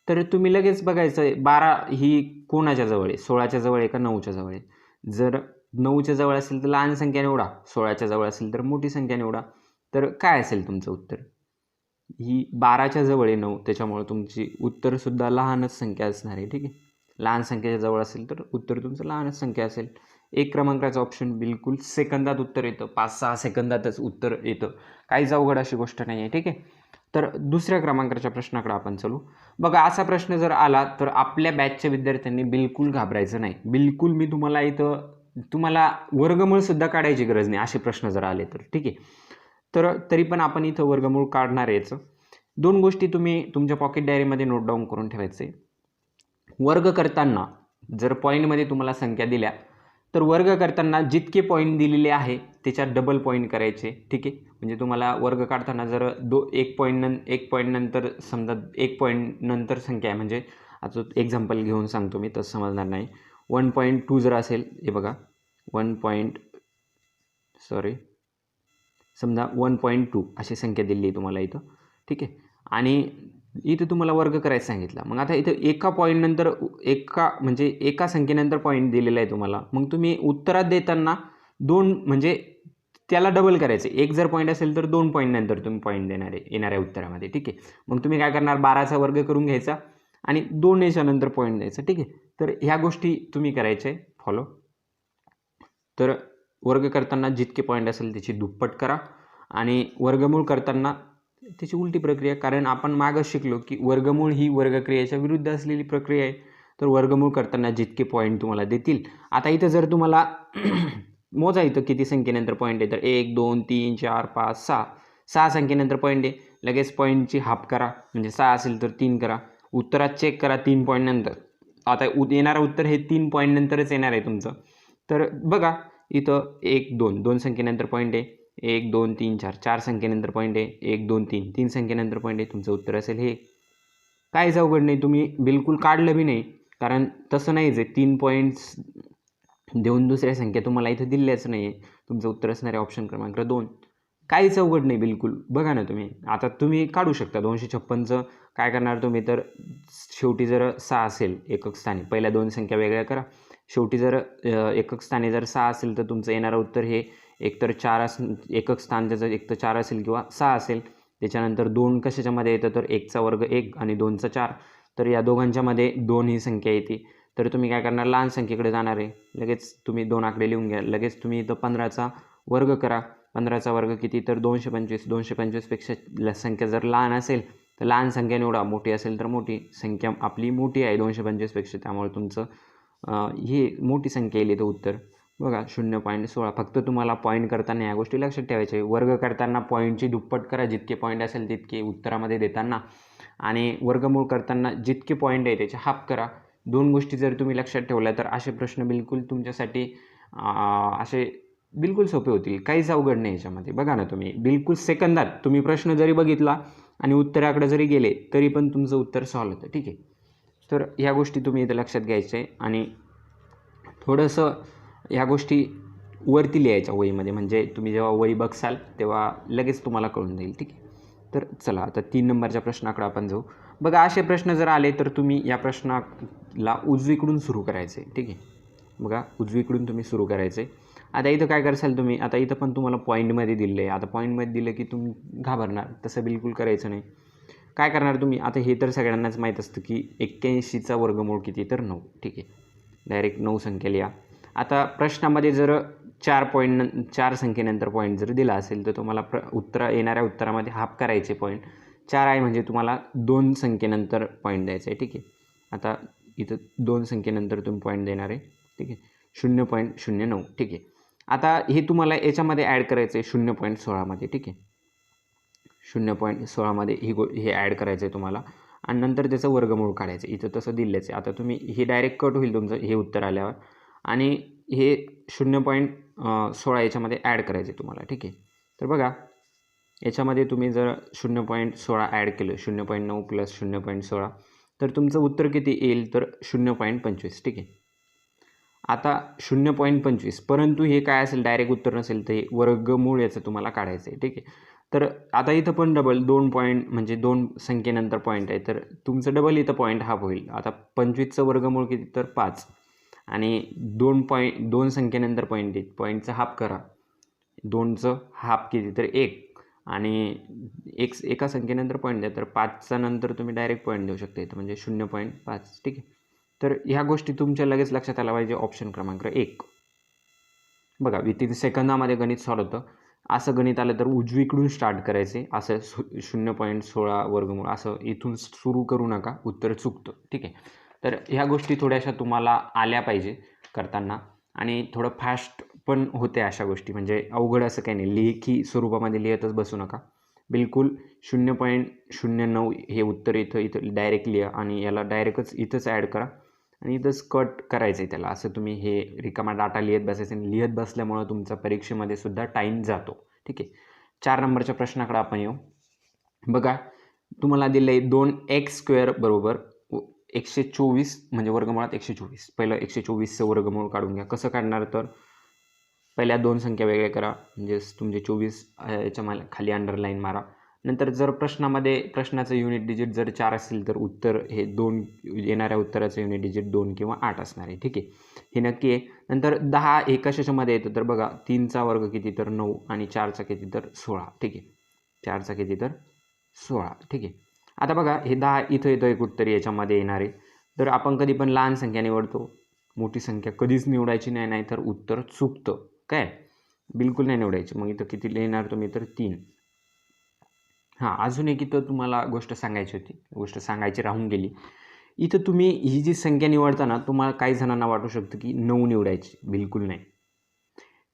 तर तुम्ही लगेच बघायचं आहे 12 ही कोणाच्या जवळ आहे, 16च्या जवळ आहे का 9च्या जवळ आहे. जर 9च्या जवळ असेल तर लहान संख्या निवडा, 16च्या जवळ असेल तर मोठी संख्या निवडा. तर काय असेल तुमचं उत्तर, ही 12च्या जवळ आहे 9, त्याच्यामुळे तुमची उत्तरसुद्धा लहानच संख्या असणार आहे. ठीक आहे. लहान संख्येच्या जवळ असेल तर उत्तर तुमचं लहानच संख्या असेल. 1 क्रमांकाचं ऑप्शन बिलकुल सेकंदात उत्तर येतं, 5-6 सेकंदातच उत्तर येतं, काहीच अवघड अशी गोष्ट नाही आहे. ठीक आहे. तर दुसऱ्या क्रमांकाच्या प्रश्नाकडे आपण चलू. बघा, असा प्रश्न जर आला तर आपल्या बॅचच्या विद्यार्थ्यांनी बिलकुल घाबरायचं नाही. बिलकुल मी तुम्हाला वर्गमूळसुद्धा काढायची गरज नाही असे प्रश्न जर आले तर. ठीक आहे. तर तरी पण आपण इथं वर्गमूळ काढणार आहे. 2 गोष्टी तुम्ही तुमच्या पॉकेट डायरीमध्ये नोट डाऊन करून ठेवायचे. वर्ग करताना जर पॉईंटमध्ये तुम्हाला संख्या दिल्या तर वर्ग करताना जितके पॉईंट दिलेले आहे त्याच्यात डबल पॉईंट करायचे. ठीक आहे. म्हणजे तुम्हाला वर्ग काढताना जर एक पॉईंट नंतर समजा 1 पॉईंट नंतर संख्या आहे, म्हणजे आता एक्झाम्पल घेऊन सांगतो मी, तसं समजणार नाही. 1.2 जर असेल, हे बघा 1.2 अशी संख्या दिली आहे तुम्हाला इथं. ठीक आहे. आणि इथं तुम्हाला वर्ग करायचं सांगितलं. मग आता इथं एका पॉईंटनंतर एका संख्येनंतर पॉईंट दिलेला आहे तुम्हाला. मग तुम्ही उत्तरात देताना 2 म्हणजे त्याला डबल करायचं. 1 जर पॉईंट असेल तर 2 पॉईंट नंतर तुम्ही पॉईंट देणार आहे येणाऱ्या उत्तरामध्ये. ठीक आहे. मग तुम्ही काय करणार, 12चा वर्ग करून घ्यायचा आणि 2 याच्यानंतर पॉईंट द्यायचा. ठीक आहे. तर ह्या गोष्टी तुम्ही करायचे फॉलो. तर वर्ग करताना जितके पॉईंट असेल त्याची दुप्पट करा आणि वर्गमूळ करताना त्याची उलटी प्रक्रिया, कारण आपण मागं शिकलो की वर्गमूळ ही वर्गक्रियेच्या विरुद्ध असलेली प्रक्रिया आहे. तर वर्गमूळ करताना जितके पॉईंट तुम्हाला देतील. आता इथं जर तुम्हाला मोजा इथं किती संख्येनंतर पॉईंट आहे, तर 1 2 3 4 5 6 संख्येनंतर पॉईंट आहे. लगेच पॉईंटची हाफ करा, म्हणजे 6 असेल तर 3 करा. उत्तरात चेक करा 3 पॉईंट नंतर. आता येणारं उत्तर हे 3 पॉईंट नंतरच येणार आहे तुमचं. तर बघा इथं 1 2 संख्येनंतर पॉईंट आहे, 1 2 3 4 संख्येनंतर पॉईंट आहे, 1 2 3 संख्येनंतर पॉईंट आहे. तुमचं उत्तर असेल हे. काहीच अवघड नाही, तुम्ही बिलकुल काढलं बी नाही कारण तसं नाहीच आहे, 3 पॉईंट्स देऊन दुसऱ्या संख्या तुम्हाला इथं दिल्याच नाही आहे. तुमचं उत्तर असणार आहे ऑप्शन क्रमांक 2. काहीच अवघड नाही बिलकुल. बघा ना तुम्ही, आता तुम्ही काढू शकता 256चं काय करणार तुम्ही, तर शेवटी जर 6 असेल एकक स्थानी, पहिल्या 2 संख्या वेगळ्या करा. शेवटी जर एकक स्थानी जर 6 असेल तर तुमचं येणारं उत्तर हे एकतर 4 एकक स्थान त्याचं एक तर 4 असेल किंवा 6 असेल. त्याच्यानंतर 2 कशाच्यामध्ये येतं, तर 1चा वर्ग 1 आणि 2चा 4. तर या दोघांच्यामध्ये 2 ही संख्या येते. तर तुम्ही काय करणार, लहान संख्येकडे जाणार आहे. लगेच तुम्ही 2 आकडे लिहून घ्या. लगेच तुम्ही इथं 15चा वर्ग करा. 15चा वर्ग किती, तर 225. 225पेक्षा संख्या जर लहान असेल तर लहान संख्या निवडा, मोठी असेल तर मोठी. संख्या आपली मोठी आहे 225पेक्षा, त्यामुळे तुमचं ही मोठी संख्या येईल इथं उत्तर. बघा 0.16. फक्त तुम्हाला पॉईंट करताना या गोष्टी लक्षात ठेवायच्या. वर्ग करताना पॉईंटची दुप्पट करा, जितके पॉईंट असेल तितके उत्तरामध्ये देताना, आणि वर्गमूळ करताना जितके पॉईंट आहे त्याचे हाफ करा. 2 गोष्टी जर तुम्ही लक्षात ठेवल्या तर असे प्रश्न बिलकुल तुमच्यासाठी असे बिलकुल सोपे होतील. काहीच अवघड नाही याच्यामध्ये. बघा ना तुम्ही, बिलकुल सेकंदात तुम्ही प्रश्न जरी बघितला आणि उत्तराकडे जरी गेले तरी पण तुमचं उत्तर सॉल्व्ह होतं. ठीक आहे, तर ह्या गोष्टी तुम्ही इथं लक्षात घ्यायच्या आहे. आणि थोडंसं ह्या गोष्टी वरती लिहायच्या वहीमध्ये, म्हणजे तुम्ही जेव्हा वही बघसाल तेव्हा लगेच तुम्हाला कळून जाईल. ठीक आहे, तर चला आता 3 नंबरच्या प्रश्नाकडे आपण जाऊ. बघा असे प्रश्न जर आले तर तुम्ही या प्रश्नाला उजवीकडून सुरू करायचे. ठीक आहे, बघा उजवीकडून तुम्ही सुरू करायचे. आता इथं काय करसाल तुम्ही, आता इथं पण तुम्हाला पॉईंटमध्ये दिलं आहे. आता पॉईंटमध्ये दिलं की तुम्ही घाबरणार, तसं बिलकुल करायचं नाही. काय करणार तुम्ही, आता हे तर सगळ्यांनाच माहीत असतं की 81चा वर्गमूळ किती, तर 9. ठीक आहे, डायरेक्ट 9 संख्या लिहा. आता प्रश्नामध्ये जर 4 संख्येनंतर पॉईंट जर दिला असेल तर तुम्हाला येणाऱ्या उत्तरामध्ये हाफ करायचे पॉईंट. 4 आहे म्हणजे तुम्हाला 2 संख्येनंतर पॉईंट द्यायचा आहे. ठीक आहे, आता इथं 2 संख्येनंतर तुम्ही पॉईंट देणार आहे. ठीक आहे, 0.09. ठीक आहे, आता हे तुम्हाला याच्यामध्ये ॲड करायचं आहे 0.16मध्ये. ठीक आहे, 0.16मध्ये हे ॲड करायचं आहे तुम्हाला, आणि नंतर त्याचं वर्गमूळ काढायचं. इथं तसं दिलंच आहे. आता तुम्ही हे डायरेक्ट कट होईल तुमचं हे उत्तर आल्यावर, आणि हे 0.16 याच्यामध्ये ॲड करायचे तुम्हाला. ठीक आहे, तर बघा याच्यामध्ये तुम्ही जर 0.16 ॲड केलं, 0.9 प्लस 0.16, तर तुमचं उत्तर किती येईल, तर 0.25. ठीक आहे, आता 0.25, परंतु हे काय असेल, डायरेक्ट उत्तर नसेल तर हे वर्गमूळ याचं तुम्हाला काढायचं आहे. ठीक आहे, तर आता इथं पण डबल 2 पॉईंट म्हणजे 2 संख्येनंतर पॉईंट आहे, तर तुमचं डबल इथं पॉईंट हाफ होईल. आता 25चं वर्गमूळ किती, तर 5, आणि 2 संख्येनंतर पॉईंट येईल, पॉईंटचं हाफ करा. 2चं हाफ किती, तर 1, आणि एका संख्येनंतर पॉईंट द्या, तर 5चा नंतर तुम्ही डायरेक्ट पॉईंट देऊ शकता इथं, म्हणजे 0.5. ठीक आहे, तर ह्या गोष्टी तुमच्या लगेच लक्षात आल्या पाहिजे. ऑप्शन क्रमांक 1. बघा विथिन सेकंदामध्ये गणित सॉल्व्ह होतं. असं गणित आलं तर उजवीकडून स्टार्ट करायचे. असं 0.16 वर्गमूळ असं इथून सुरू करू नका, उत्तर चुकतं. ठीक आहे, तर ह्या गोष्टी थोड्याशा तुम्हाला आल्या पाहिजे करताना, आणि थोडं फास्ट पण होते अशा गोष्टी, म्हणजे अवघड असं काही नाही. लेखी स्वरूपामध्ये लिहितच बसू नका. बिलकुल 0.09 हे उत्तर इथं डायरेक्ट लिहा, आणि याला डायरेक्टच इथंच ॲड करा, आणि इथंच कट करायचं आहे त्याला. असं तुम्ही हे रिकामा डाटा लिहित बसायचं, आणि लिहित बसल्यामुळं तुमचा परीक्षेमध्ये सुद्धा टाईम जातो. ठीक आहे, 4 नंबरच्या प्रश्नाकडे आपण येऊ. बघा तुम्हाला दिलं आहे 2x² बरोबर 124, म्हणजे वर्गमुळात 124. पहिलं 124चं वर्गमूळ काढून घ्या. कसं काढणार, तर पहिल्या 2 संख्या वेगळ्या करा, म्हणजे तुमचे 24 याच्या खाली अंडरलाईन मारा. नंतर जर प्रश्नाचं युनिट डिजिट जर 4 असेल तर उत्तर हे 2, येणाऱ्या उत्तराचं युनिट डिजिट 2 किंवा 8 असणार आहे. ठीक आहे, हे नक्की आहे. नंतर 10 हे कशाच्यामध्ये येतं, तर बघा 3चा वर्ग किती, तर 9, आणि 4चा किती, तर 16. ठीक आहे, 4चा किती, तर 16. ठीक आहे, आता बघा हे 10 इथं येतं आहे कुठंतरी याच्यामध्ये येणार आहे. तर आपण कधी पण लहान संख्या निवडतो, मोठी संख्या कधीच निवडायची नाही, नाहीतर उत्तर चुकतं. काय, बिलकुल नाही निवडायची. मग इथं किती लिहिणार तुम्ही, तर 3. हां, अजून एक इथं तुम्हाला गोष्ट सांगायची होती, गोष्ट सांगायची राहून गेली. इथं तुम्ही ही जी संख्या निवडताना तुम्हाला काही जणांना वाटू शकतं की 9 निवडायची. बिलकुल नाही.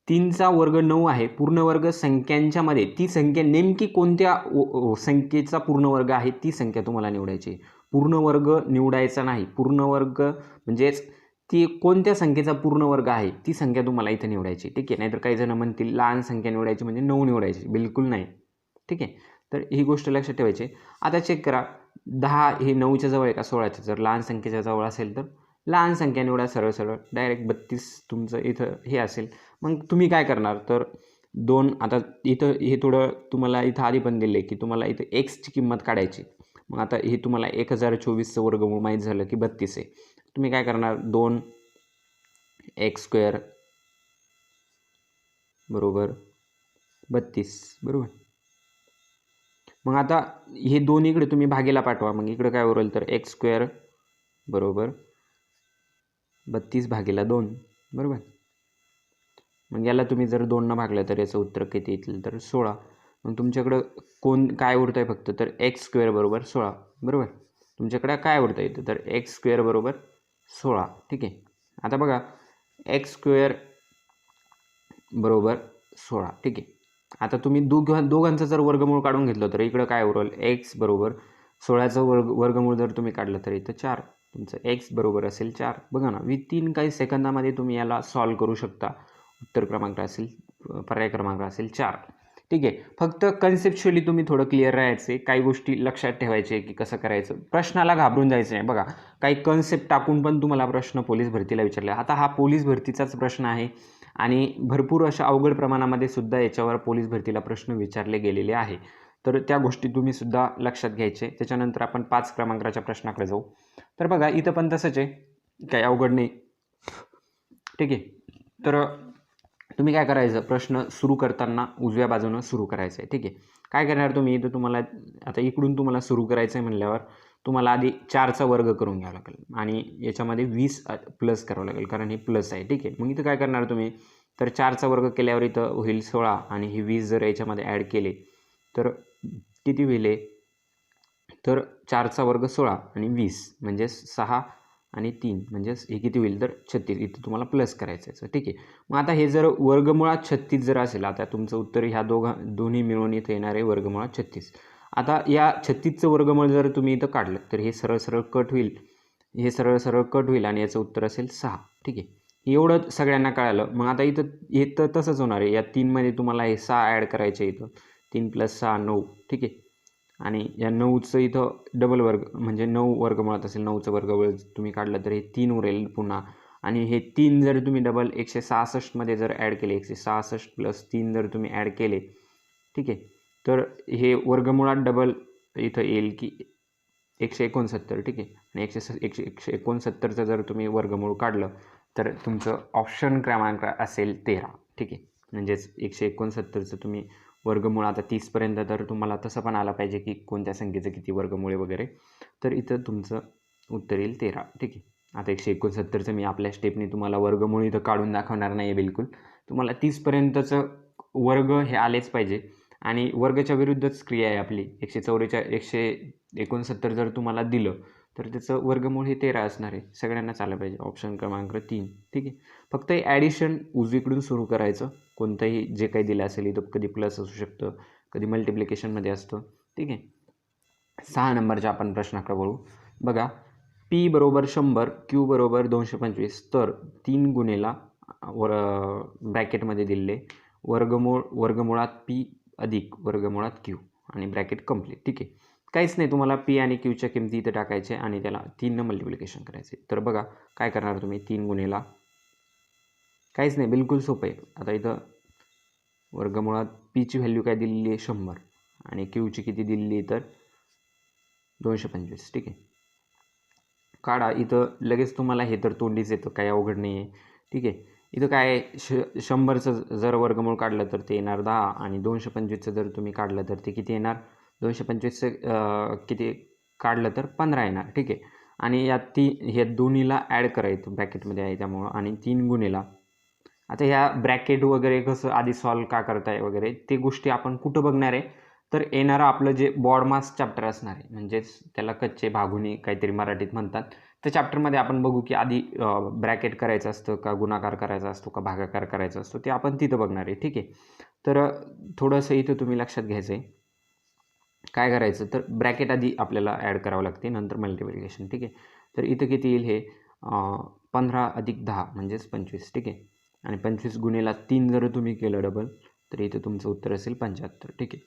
3चा वर्ग 9 आहे. पूर्ण वर्ग संख्यांच्यामध्ये ती संख्या नेमकी कोणत्या संख्येचा पूर्ण वर्ग आहे ती संख्या तुम्हाला निवडायची. पूर्ण वर्ग निवडायचा नाही. पूर्ण वर्ग म्हणजेच ती कोणत्या संख्येचा पूर्ण वर्ग आहे ती संख्या तुम्हाला इथं निवडायची. ठीक आहे, नाहीतर काही जण म्हणतील लहान संख्या निवडायची म्हणजे 9 निवडायची. बिलकुल नाही. ठीक आहे, तर ही गोष्ट लक्षात ठेवायची. आता चेक करा, 10 हे 9च्या जवळ आहे का 16च्या? जर लहान संख्येच्या जवळ असेल तर लहान संख्या निवडा, सरळ सरळ डायरेक्ट 32 तुमचं इथं हे असेल. मग तुम्ही काय करणार तर 2 आता इथं हे थोडं तुम्हाला इथं आधी पण दिले की तुम्हाला इथं एक्सची किंमत काढायची. मग आता हे तुम्हाला 1024चं वर्गमूळ माहीत झालं की 32 आहे. तुम्ही काय करणार 2x² बरोबर 32 बरोबर. मग आता हे 2 इकडे तुम्ही भागीला पाठवा. मग इकडे काय उरेल तर x² बरोबर 32/2 बरोबर. मग याला तुम्ही जर 2 भागलं तर याचं उत्तर किती येईल तर 16. मग तुमच्याकडं काय उरतं आहे फक्त तर x² बरोबर 16 बरोबर. तुमच्याकडे काय उरतं येतं तर x² बरोबर 16. ठीक आहे. आता बघा x² बरोबर 16. ठीक आहे. आता तुम्ही दोघांचं जर वर्गमूळ काढून घेतलं तर इकडं काय उरेल x बरोबर 16चं वर्गमूळ जर तुम्ही काढलं तर इथं 4. तुमचं x बरोबर असेल 4. बघा ना विथिन काही सेकंदामध्ये तुम्ही याला सॉल्व करू शकता. उत्तर क्रमांक असेल पर्याय क्रमांक असेल 4. ठीक आहे. फक्त कन्सेप्च्युअली तुम्ही थोडं क्लिअर राहायचे. काही गोष्टी लक्षात ठेवायचे की कसं करायचं. प्रश्नाला घाबरून जायचं नाही. बघा काही कन्सेप्ट टाकून पण तुम्हाला प्रश्न पोलीस भरतीला विचारले. आता हा पोलीस भरतीचाच प्रश्न आहे आणि भरपूर अशा अवघड प्रमाणामध्ये सुद्धा याच्यावर पोलीस भरतीला प्रश्न विचारले गेलेले आहे. तर त्या गोष्टी तुम्ही सुद्धा लक्षात घ्यायचे. त्याच्यानंतर आपण 5 क्रमांकाच्या प्रश्नाकडे जाऊ. तर बघा इथं पण तसंच आहे. काही अवघड नाही. ठीक आहे. तर तुम्ही काय करायचं प्रश्न सुरू करताना उजव्या बाजूनं सुरू करायचं आहे. ठीक आहे. काय करणार तुम्ही इथं तुम्हाला आता इकडून तुम्हाला सुरू करायचं आहे म्हणल्यावर तुम्हाला आधी 4चा वर्ग करून घ्यावा लागेल आणि याच्यामध्ये 20 प्लस करावं लागेल कारण हे प्लस आहे. ठीक आहे. मग इथं काय करणार तुम्ही तर 4चा वर्ग केल्यावर इथं होईल 16 आणि हे 20 जर याच्यामध्ये ॲड केले तर किती होईल तर 4चा वर्ग 16 आणि 20 म्हणजे 6 आणि 3 म्हणजेच हे किती होईल तर 36. इथं तुम्हाला प्लस करायचं आहे. ठीक आहे. मग आता हे जर वर्गमुळात 36 जर असेल आता तुमचं उत्तर ह्या दोन्ही मिळून इथं येणार आहे वर्गमुळात 36. आता या 36चं वर्गमूळ जर तुम्ही इथं काढलं तर हे सरळ सरळ कट होईल. हे सरळ सरळ कट होईल आणि याचं उत्तर असेल 6. ठीक आहे. एवढं सगळ्यांना कळालं. मग आता इथं हे तर तसंच होणार आहे. या 3मध्ये तुम्हाला हे 6 ॲड करायचे इथं 3 + 6 9. ठीक आहे. आणि या 9चं इथं डबल वर्ग म्हणजे 9 वर्गमुळात असेल 9चं वर्गमूळ तुम्ही काढलं तर हे 3 उरेल पुन्हा आणि हे 3 जर तुम्ही डबल 166मध्ये जर ॲड केले 166 + 3 जर तुम्ही ॲड केले ठीक आहे तर हे वर्गमुळात डबल इथं येईल की 169. ठीक आहे. आणि 169चं जर तुम्ही वर्गमूळ काढलं तर तुमचं ऑप्शन क्रमांक असेल 13. ठीक आहे. म्हणजेच 169चं तुम्ही वर्गमूळ आता 30पर्यंत तर तुम्हाला तसं पण आलं पाहिजे की कोणत्या संख्येचं किती वर्गमुळे वगैरे तर इथं तुमचं उत्तर येईल 13. ठीक आहे. आता 169चं मी आपल्या स्टेपने तुम्हाला वर्गमूळ इथं काढून दाखवणार नाही आहे बिलकुल. तुम्हाला 30पर्यंतचं वर्ग हे आलेच पाहिजे आणि वर्गाच्या विरुद्धच क्रिया आहे आपली. 169 जर तुम्हाला दिलं तर त्याचं वर्गमूळ हे 13 असणार आहे. सगळ्यांनाच आलं पाहिजे. ऑप्शन क्रमांक 3. ठीक आहे. फक्त हे ॲडिशन उजवीकडून सुरू करायचं. कोणतंही जे काही दिलं असेल इथं कधी प्लस असू शकतं कधी मल्टिप्लिकेशनमध्ये असतं. ठीक आहे. 6 नंबरच्या आपण प्रश्नाकडे वळू. बघा P बरोबर 100 Q बरोबर 225 तर 3 गुणेला ब्रॅकेटमध्ये दिलेले वर्गमुळात P अधिक वर्गमुळात Q आणि ब्रॅकेट कंप्लीट. ठीक आहे. काहीच नाही तुम्हाला P आणि Qच्या किमती इथं टाकायचे आणि त्याला 3 मल्टिप्लिकेशन करायचे. तर बघा काय करणार तुम्ही 3 गुणेला काहीच नाही बिलकुल सोपं आहे. आता इथं वर्गमुळात Pची व्हॅल्यू काय दिलेली आहे 100 आणि Qची किती दिलेली आहे तर 225. ठीक आहे. काढा इथं लगेच तुम्हाला हे तर तोंडीच येतं काही अवघड नाही आहे. ठीक आहे. इथं काय 100चं जर वर्गमूळ काढलं तर ते येणार 10 आणि 225चं जर तुम्ही काढलं तर ते किती येणार 225चं किती काढलं तर 15 येणार. ठीक आहे. आणि या हे दोन्हीला ॲड करायचं ब्रॅकेटमध्ये आहे त्यामुळं आणि 3 गुणेला आता ह्या ब्रॅकेट वगैरे कसं आधी सॉल्व का करताय वगैरे ते गोष्टी आपण कुठं बघणार आहे तर येणारं आपलं जे बॉडमास चॅप्टर असणार आहे म्हणजेच त्याला कच्चे भागुनी काहीतरी मराठीत म्हणतात. त्या चॅप्टरमध्ये आपण बघू की आधी ब्रॅकेट करायचं असतं का गुणाकार करायचा असतो का भागाकार करायचा असतो ते आपण तिथं बघणार आहे. ठीक आहे. तर थोडंसं इथं तुम्ही लक्षात घ्यायचं आहे. काय करायचं तर ब्रॅकेट आधी आपल्याला ॲड करावं लागते नंतर मल्टिप्लिकेशन. ठीक आहे. तर इथं किती येईल हे 15 + 10 म्हणजेच 25. ठीक आहे. आणि 25 गुणेला 3 जर तुम्ही केलं डबल तर इथं तुमचं उत्तर असेल 75. ठीक आहे.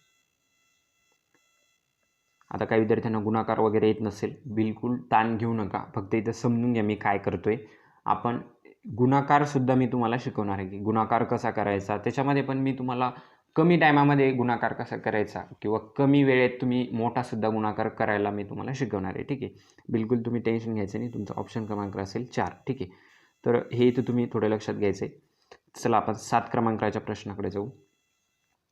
आता काही विद्यार्थ्यांना गुणाकार वगैरे येत नसेल, बिलकुल ताण घेऊ नका. फक्त इथं समजून घ्या मी काय करतोय. आपण गुणाकारसुद्धा मी तुम्हाला शिकवणार आहे की गुणाकार कसा करायचा. त्याच्यामध्ये पण मी तुम्हाला कमी टायमामध्ये गुणाकार कसा करायचा किंवा कमी वेळेत तुम्ही मोठासुद्धा गुणाकार करायला मी तुम्हाला शिकवणार आहे. ठीक आहे. बिलकुल तुम्ही टेन्शन घ्यायचं नाही. तुमचा ऑप्शन क्रमांक असेल 4. ठीक आहे. तर हे इथं तुम्ही थोडं लक्षात घ्यायचं आहे. चला आपण 7 क्रमांकाच्या प्रश्नाकडे जाऊ.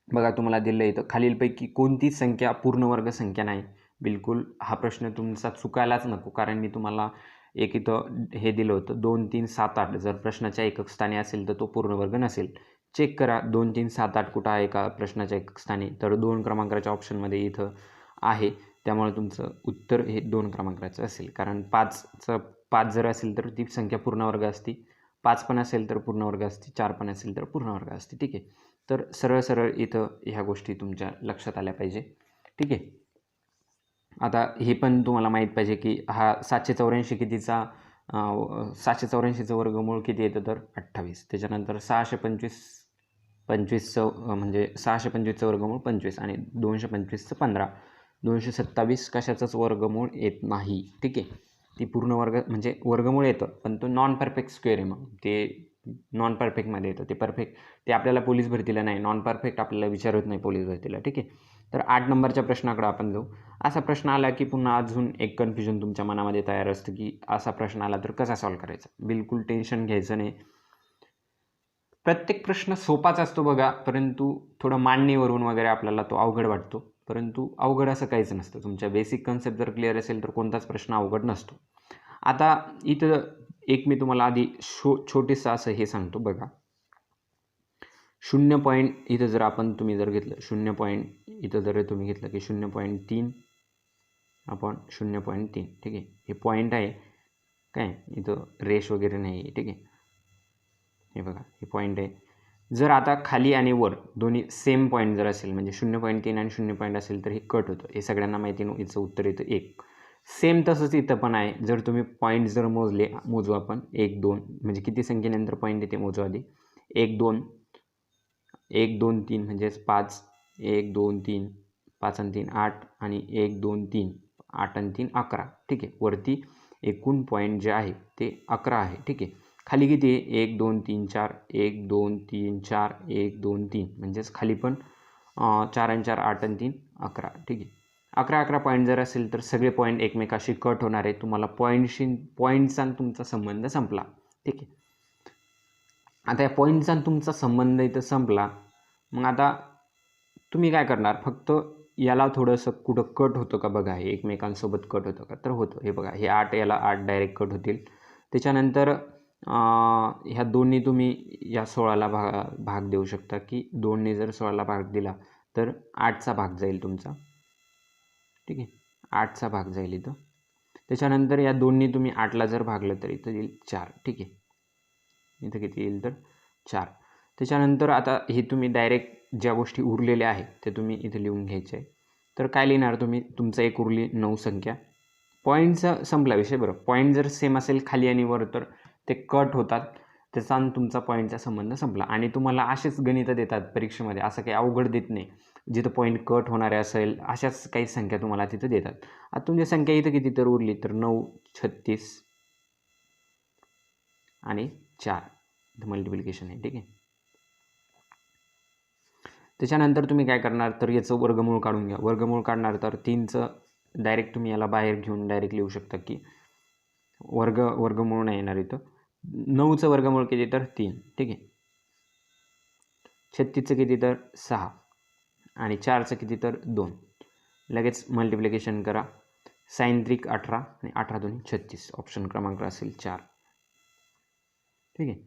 बघा तुम्हाला दिलं इथं खालीलपैकी कोणती संख्या पूर्णवर्ग संख्या नाही. बिलकुल हा प्रश्न तुमचा चुकायलाच नको, कारण मी तुम्हाला एक इथं हे दिलं होतं 2 3 7 8. जर प्रश्नाच्या एकक स्थानी असेल तर तो पूर्णवर्ग नसेल. चेक करा 2 3 7 8 कुठं आहे का प्रश्नाच्या एकक स्थानी. तर 2 क्रमांकाच्या ऑप्शनमध्ये इथं आहे. त्यामुळे तुमचं उत्तर हे 2 क्रमांकाचं असेल, कारण 5 जर असेल तर ती संख्या पूर्णवर्ग असते. 5 पण असेल तर पूर्णवर्ग असते. 4 पण असेल तर पूर्णवर्ग असते. ठीक आहे. तर सरळ सरळ इथं ह्या गोष्टी तुमच्या लक्षात आल्या पाहिजे. ठीक आहे. आता हे पण तुम्हाला माहीत पाहिजे की हा 784 कितीचा 784चं वर्गमूळ किती येतं तर 28. त्याच्यानंतर 625चं म्हणजे 625चं वर्गमूळ 25 आणि 225चं 15. 227 कशाचंच वर्गमूळ येत नाही. ठीक आहे. ती पूर्ण वर्ग म्हणजे वर्गमूळ येतं, पण तो नॉन परफेक्ट स्क्वेअर आहे. मग ते नॉन परफेक्टमध्ये येतं. ते परफेक्ट ते आपल्याला पोलीस भरतीला नाही, नॉन परफेक्ट आपल्याला विचारत नाही पोलीस भरतीला. ठीक आहे. तर 8 नंबरच्या प्रश्नाकडे आपण जाऊ. असा प्रश्न आला की पुन्हा अजून एक कन्फ्युजन तुमच्या मनामध्ये तयार असतं की असा प्रश्न आला तर कसा सॉल्व्ह करायचा. बिलकुल टेन्शन घ्यायचं नाही. प्रत्येक प्रश्न सोपाच असतो बघा, परंतु थोडं मांडणीवरून वगैरे आपल्याला तो अवघड वाटतो. परंतु अवघड असं काहीच नसतं. तुमच्या बेसिक कन्सेप्ट जर क्लिअर असेल तर कोणताच प्रश्न अवघड नसतो. आता इथं एक मी तुम्हाला आधी छोटेसं असं हे सांगतो बघा. 0 पॉईंट इथं जर तुम्ही जर घेतलं 0 पॉईंट इथं जर तुम्ही घेतलं की 0.3 आपण 0.3. ठीक आहे. हे पॉईंट आहे काय, इथं रेश वगैरे नाही आहे. ठीक आहे. हे बघा हे पॉईंट आहे. जर आता खाली आणि वर दोन्ही सेम पॉईंट जर असेल म्हणजे 0.3 आणि 0 पॉईंट असेल तर हे कट होतं. हे सगळ्यांना माहिती आहे. याचं उत्तर येतं 1. सेम तसंच इथं पण आहे. जर तुम्ही पॉईंट जर मोजू आपण 1 2 म्हणजे किती संख्येनंतर पॉईंट येते मोजू आधी. 1 2 1 2 3 म्हणजेच 5 1 2 3 5 आणि 3 8 आणि 1 2 3 8 आणि 3 11. ठीक आहे. वरती एकूण पॉईंट जे आहे ते 11 आहे. ठीक आहे. खाली किती आहे 1 2 3 4 1 2 3 4 1 2 3 म्हणजेच खाली पण 4 आणि 4 8 आणि 3 11. ठीक आहे. 11 पॉईंट जर असेल तर सगळे पॉईंट एकमेकाशी कट होणार आहे. तुम्हाला पॉईंटचा तुमचा संबंध संपला. ठीक आहे. आता या पॉईंटचा तुमचा संबंध इथं संपला. मग आता तुम्ही काय करणार, फक्त याला थोडंसं कुठं कट होतं का बघा. हे एकमेकांसोबत कट होतं का, तर होतं. हे बघा हे 8 याला 8 डायरेक्ट कट होतील. त्याच्यानंतर ह्या दोन्ही तुम्ही या 16ला भाग देऊ शकता की 2ने जर 16ला भाग दिला तर 8चा भाग जाईल तुमचा. ठीक आहे. 8चा भाग जाईल इथं. त्याच्यानंतर या दोन्ही तुम्ही 8ला जर भागलं तर इथं येईल 4. ठीक आहे. इथं किती येईल तर 4. त्याच्यानंतर आता हे तुम्ही डायरेक्ट ज्या गोष्टी उरलेल्या आहेत ते तुम्ही इथे लिहून घ्यायचे आहे. तर काय लिहिणार तुम्ही, तुमचं एक उरली 9 संख्या. पॉईंटचा संपला विषय. बरं, पॉईंट जर सेम असेल खाली आणि वर तर ते कट होतात. त्याचा आणि तुमचा पॉईंटचा संबंध संपला. आणि तुम्हाला असेच गणितं देतात परीक्षेमध्ये, असं काही अवघड देत नाही. जिथं पॉईंट कट होणारे असेल अशाच काही संख्या तुम्हाला तिथं देतात. आता तुमची संख्या इथं किती तर उरली तर 9 36 आणि 4 मल्टिप्लिकेशन आहे. ठीक आहे. त्याच्यानंतर तुम्ही काय करणार तर याचं वर्गमूळ काढून घ्या. वर्गमूळ काढणार तर 3चं डायरेक्ट तुम्ही याला बाहेर घेऊन डायरेक्ट लिहू शकता की वर्गमूळ नाही येणार इथं. 9चं वर्गमूळ किती तर 3. ठीक आहे. 36चं किती तर 6 आणि 4चं किती तर 2. लगेच मल्टिप्लिकेशन करा. साइन 3 18 आणि 18 2 36. ऑप्शन क्रमांक असेल 4. ठीक आहे.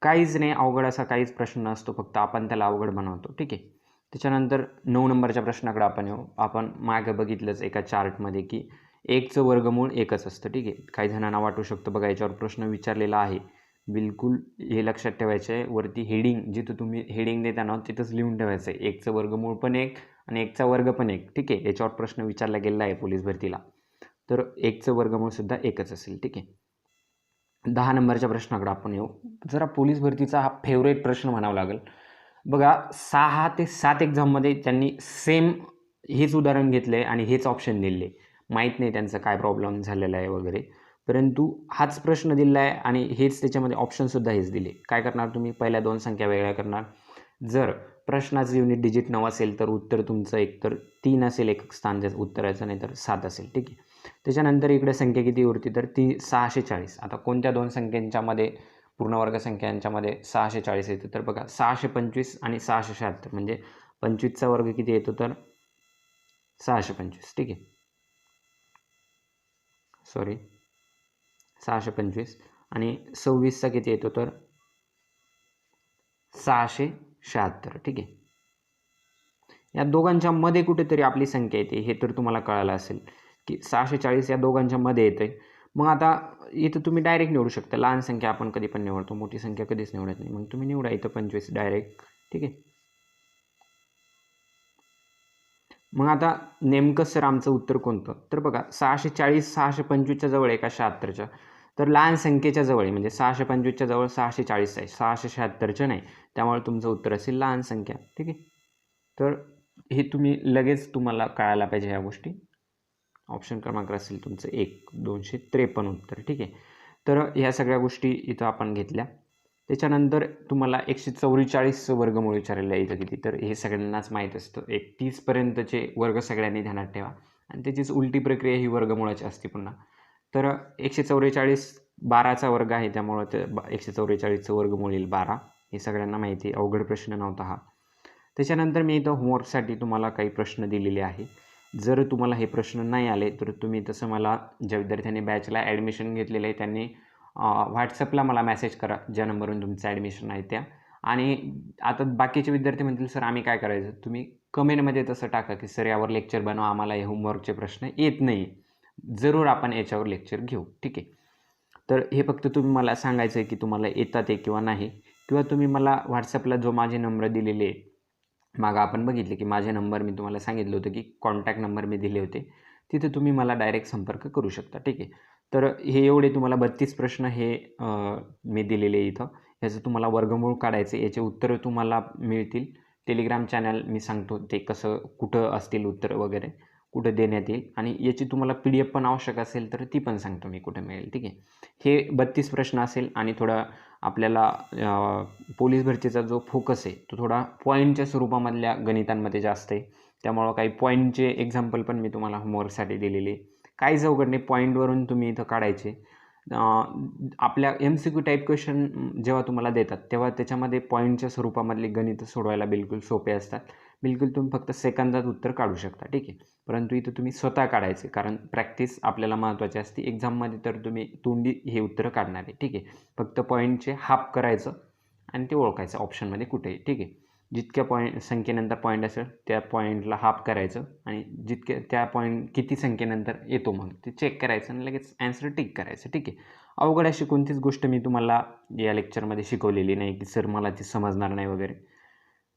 काहीच नाही अवघड असा काहीच प्रश्न नसतो, फक्त आपण त्याला अवघड बनवतो. ठीक आहे. त्याच्यानंतर 9 नंबरच्या प्रश्नाकडे आपण येऊ. आपण मागे बघितलंच एका चार्टमध्ये की 1चं वर्गमूळ 1च असतं. ठीक आहे. काही जणांना वाटू शकतं बघा याच्यावर प्रश्न विचारलेला आहे. बिलकुल हे लक्षात ठेवायचं आहे. वरती हेडिंग जिथं तुम्ही हेडिंग देताना तिथंच लिहून ठेवायचं आहे 1चं वर्गमूळ पण 1 आणि 1चा वर्ग पण 1. ठीक आहे. याच्यावर प्रश्न विचारला गेलेला आहे पोलीस भरतीला. तर 1चं वर्गमूळ सुद्धा 1च असेल. ठीक आहे. 10 नंबरच्या प्रश्नाकडे आपण येऊ. जरा पोलीस भरतीचा हा फेवरेट प्रश्न म्हणावा लागेल. बघा 6 ते 7 एक्झाममध्ये त्यांनी सेम हेच उदाहरण घेतलं आहे आणि हेच ऑप्शन दिले, माहीत नाही त्यांचा काय प्रॉब्लेम झालेला आहे वगैरे, परंतु हाच प्रश्न दिला आहे आणि हेच त्याच्यामध्ये ऑप्शनसुद्धा हेच दिले. काय करणार तुम्ही? पहिल्या 2 संख्या वेगळ्या करणार. जर प्रश्नाचं युनिट डिजिट 9 असेल तर उत्तर तुमचं एकतर 3 असेल एक स्थान त्याचं उत्तराचं, नाही तर 7 असेल. ठीक आहे. त्याच्यानंतर इकडे संख्या किती उरते तर ती 640. आता कोणत्या 2 संख्यांच्यामध्ये पूर्णवर्ग संख्यांच्यामध्ये 640 येतं तर बघा 625 आणि 676 म्हणजे 25चा वर्ग किती येतो तर 625. ठीक आहे. सॉरी 625 आणि 26चा किती येतो तर 676. ठीक आहे. या दोघांच्या मध्ये कुठेतरी आपली संख्या येते हे तर तुम्हाला कळालं असेल की 640 या दोघांच्या मध्ये येते. मग आता इथं तुम्ही डायरेक्ट निवडू शकता. लहान संख्या आपण कधी पण निवडतो, मोठी संख्या कधीच निवडत नाही. मग तुम्ही निवडा इथं 25 डायरेक्ट. ठीक आहे. मग आता नेमकं सर आमचं उत्तर कोणतं तर बघा 640 625च्या जवळ आहे का 76च्या? तर लहान संख्येच्या जवळ आहे, म्हणजे 625च्या जवळ 640 आहे, 676च्या नाही. त्यामुळे तुमचं उत्तर असेल लहान संख्या. ठीक आहे. तर हे तुम्ही लगेच तुम्हाला कळायला पाहिजे ह्या गोष्टी. ऑप्शन क्रमांक असेल तुमचं 1 253 उत्तर. ठीक आहे. तर ह्या सगळ्या गोष्टी इथं आपण घेतल्या. त्याच्यानंतर तुम्हाला 144 वर्गमूळ विचारलेलं आहे इथं किती, तर हे सगळ्यांनाच माहीत असतं. 30पर्यंतचे वर्ग सगळ्यांनी ध्यानात ठेवा आणि त्याचीच उलटी प्रक्रिया ही वर्गमूळाची असते पुन्हा. तर 144 12चा वर्ग आहे, त्यामुळं ते 144चं वर्गमूळ येईल 12. हे सगळ्यांना माहिती आहे, अवघड प्रश्न नव्हता हा. त्याच्यानंतर मी इथं होमवर्कसाठी तुम्हाला काही प्रश्न दिलेले आहे. जर तुम्हाला हे प्रश्न नाही आले तर तुम्ही तसं मला ज्या विद्यार्थ्यांनी बॅचला ॲडमिशन घेतलेलं आहे त्यांनी व्हॉट्सअपला मला मेसेज करा ज्या नंबरवरून तुमचं ॲडमिशन आहे त्या. आणि आता बाकीचे विद्यार्थी म्हणतील सर आम्ही काय करायचं, तुम्ही कमेंटमध्ये तसं टाका की सर यावर लेक्चर बनवा, आम्हाला हे होमवर्कचे प्रश्न येत नाही. जरूर आपण याच्यावर लेक्चर घेऊ. ठीक आहे. तर हे फक्त तुम्ही मला सांगायचं आहे की तुम्हाला येतात आहे किंवा नाही, किंवा तुम्ही मला व्हॉट्सअपला जो माझे नंबर दिलेले आहे, मागं आपण बघितले की माझे नंबर मी तुम्हाला सांगितलं होतं की कॉन्टॅक्ट नंबर मी दिले होते, तिथे तुम्ही मला डायरेक्ट संपर्क करू शकता. ठीक आहे. तर हे एवढे तुम्हाला 32 प्रश्न हे मी दिलेले इथं. ह्याचं तुम्हाला वर्गमूळ काढायचे, याचे उत्तरं तुम्हाला मिळतील. टेलिग्राम चॅनल मी सांगतो ते कसं कुठं असतील उत्तरं वगैरे कुठं देण्यात येईल, आणि याची तुम्हाला PDF पण आवश्यक असेल तर ती पण सांगतो मी कुठं मिळेल. ठीक आहे. हे 32 प्रश्न असेल आणि थोडा आपल्याला पोलीस भरतीचा जो फोकस आहे तो थोडा पॉईंटच्या स्वरूपामधल्या गणितांमध्ये जास्त आहे. त्यामुळं काही पॉईंटचे एक्झाम्पल पण मी तुम्हाला होमवर्कसाठी दिलेले. काही अवघड नाही, पॉईंटवरून तुम्ही इथं काढायचे. आपल्या MCQ टाईप क्वेश्चन जेव्हा तुम्हाला देतात तेव्हा त्याच्यामध्ये पॉईंटच्या स्वरूपामधले गणितं सोडवायला बिलकुल सोपे असतात. बिलकुल तुम्ही फक्त सेकंदात उत्तर काढू शकता. ठीक आहे. परंतु इथं तुम्ही स्वतः काढायचे, कारण प्रॅक्टिस आपल्याला महत्त्वाची असते. एक्झाममध्ये तर तुम्ही तोंडी हे उत्तरं काढणार आहे. ठीक आहे. फक्त पॉईंटचे हाफ करायचं आणि ते ओळखायचं ऑप्शनमध्ये कुठेही. ठीक आहे. जितक्या संख्येनंतर पॉईंट असेल त्या पॉईंटला हाफ करायचं आणि जितके त्या पॉईंट किती संख्येनंतर येतो मग ते चेक करायचं आणि लगेच ॲन्सर टिक करायचं. ठीक आहे. अवघड अशी कोणतीच गोष्ट मी तुम्हाला या लेक्चरमध्ये शिकवलेली नाही की सर मला ती समजणार नाही वगैरे.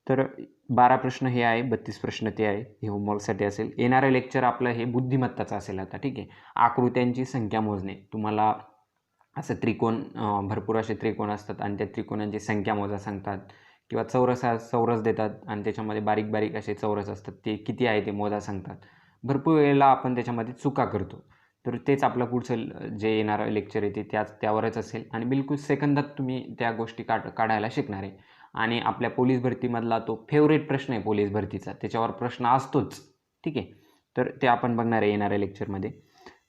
तर 12 प्रश्न हे आहे, 32 प्रश्न ते आहे. हे होमवर्कसाठी असेल. येणारं लेक्चर आपलं हे बुद्धिमत्ताचं असेल आता. ठीक आहे. आकृत्यांची संख्या मोजणे. तुम्हाला असं त्रिकोण, भरपूर असे त्रिकोण असतात आणि त्या त्रिकोणांची संख्या मोजा सांगतात, किंवा चौरस देतात आणि त्याच्यामध्ये बारीक बारीक असे चौरस असतात, ते किती आहे ते मोजा सांगतात. भरपूर वेळेला आपण त्याच्यामध्ये चुका करतो. तर तेच आपलं पुढचं जे येणारं लेक्चर आहे ते त्यावरच असेल आणि बिलकुल सेकंदात तुम्ही त्या गोष्टी काढायला शिकणार आहे. आणि आपल्या पोलीस भरतीमधला तो फेवरेट प्रश्न आहे पोलीस भरतीचा, त्याच्यावर प्रश्न असतोच. ठीक आहे. तर ते आपण बघणार आहे येणाऱ्या लेक्चरमध्ये.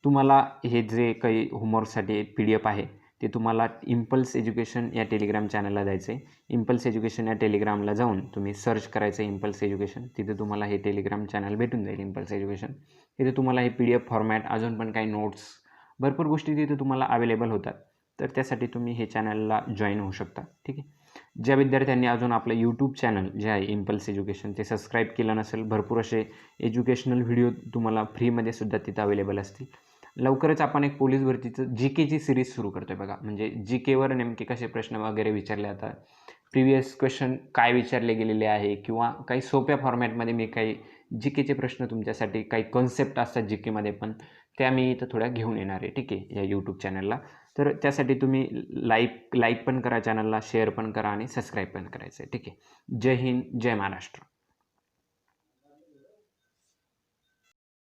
तुम्हाला हे जे काही होमवर्कसाठी PDF आहे ते तुम्हाला इम्पल्स एज्युकेशन या टेलिग्राम चॅनलला जायचं आहे. इम्पल्स एज्युकेशन या टेलिग्रामला जाऊन तुम्ही सर्च करायचं इम्पल्स एज्युकेशन. तिथे तुम्हाला हे टेलिग्राम चॅनल भेटून जाईल इम्पल्स एज्युकेशन. तिथे तुम्हाला हे PDF फॉर्मॅट, अजून पण काही नोट्स, भरपूर गोष्टी तिथे तुम्हाला अवेलेबल होतात. तर त्यासाठी तुम्ही हे चॅनलला जॉईन होऊ शकता. ठीक आहे. ज्या विद्यार्थ्यांनी अजून आपलं यूट्यूब चॅनल जे आहे इम्पल्स एज्युकेशन ते सबस्क्राईब केलं नसेल, भरपूर असे एज्युकेशनल व्हिडिओ तुम्हाला फ्रीमध्ये सुद्धा तिथं अवेलेबल असतील. लवकरच आपण एक पोलीस भरतीचं GKची सिरीज सुरू करतो आहे बघा. म्हणजे GKवर नेमके कसे प्रश्न वगैरे विचारले जातात, प्रिव्हियस क्वेश्चन काय विचारले गेलेले आहे, किंवा काही सोप्या फॉर्मॅटमध्ये मी काही GKचे प्रश्न तुमच्यासाठी, काही कॉन्सेप्ट असतात GKमध्ये पण, त्या मी इथं थोड्या घेऊन येणार आहे. ठीक आहे. या यूट्यूब चॅनलला. तर त्यासाठी तुम्ही लाईक पण करा चॅनलला, शेअर पण करा आणि सबस्क्राईब पण करायचं आहे. ठीक आहे. जय हिंद, जय महाराष्ट्र.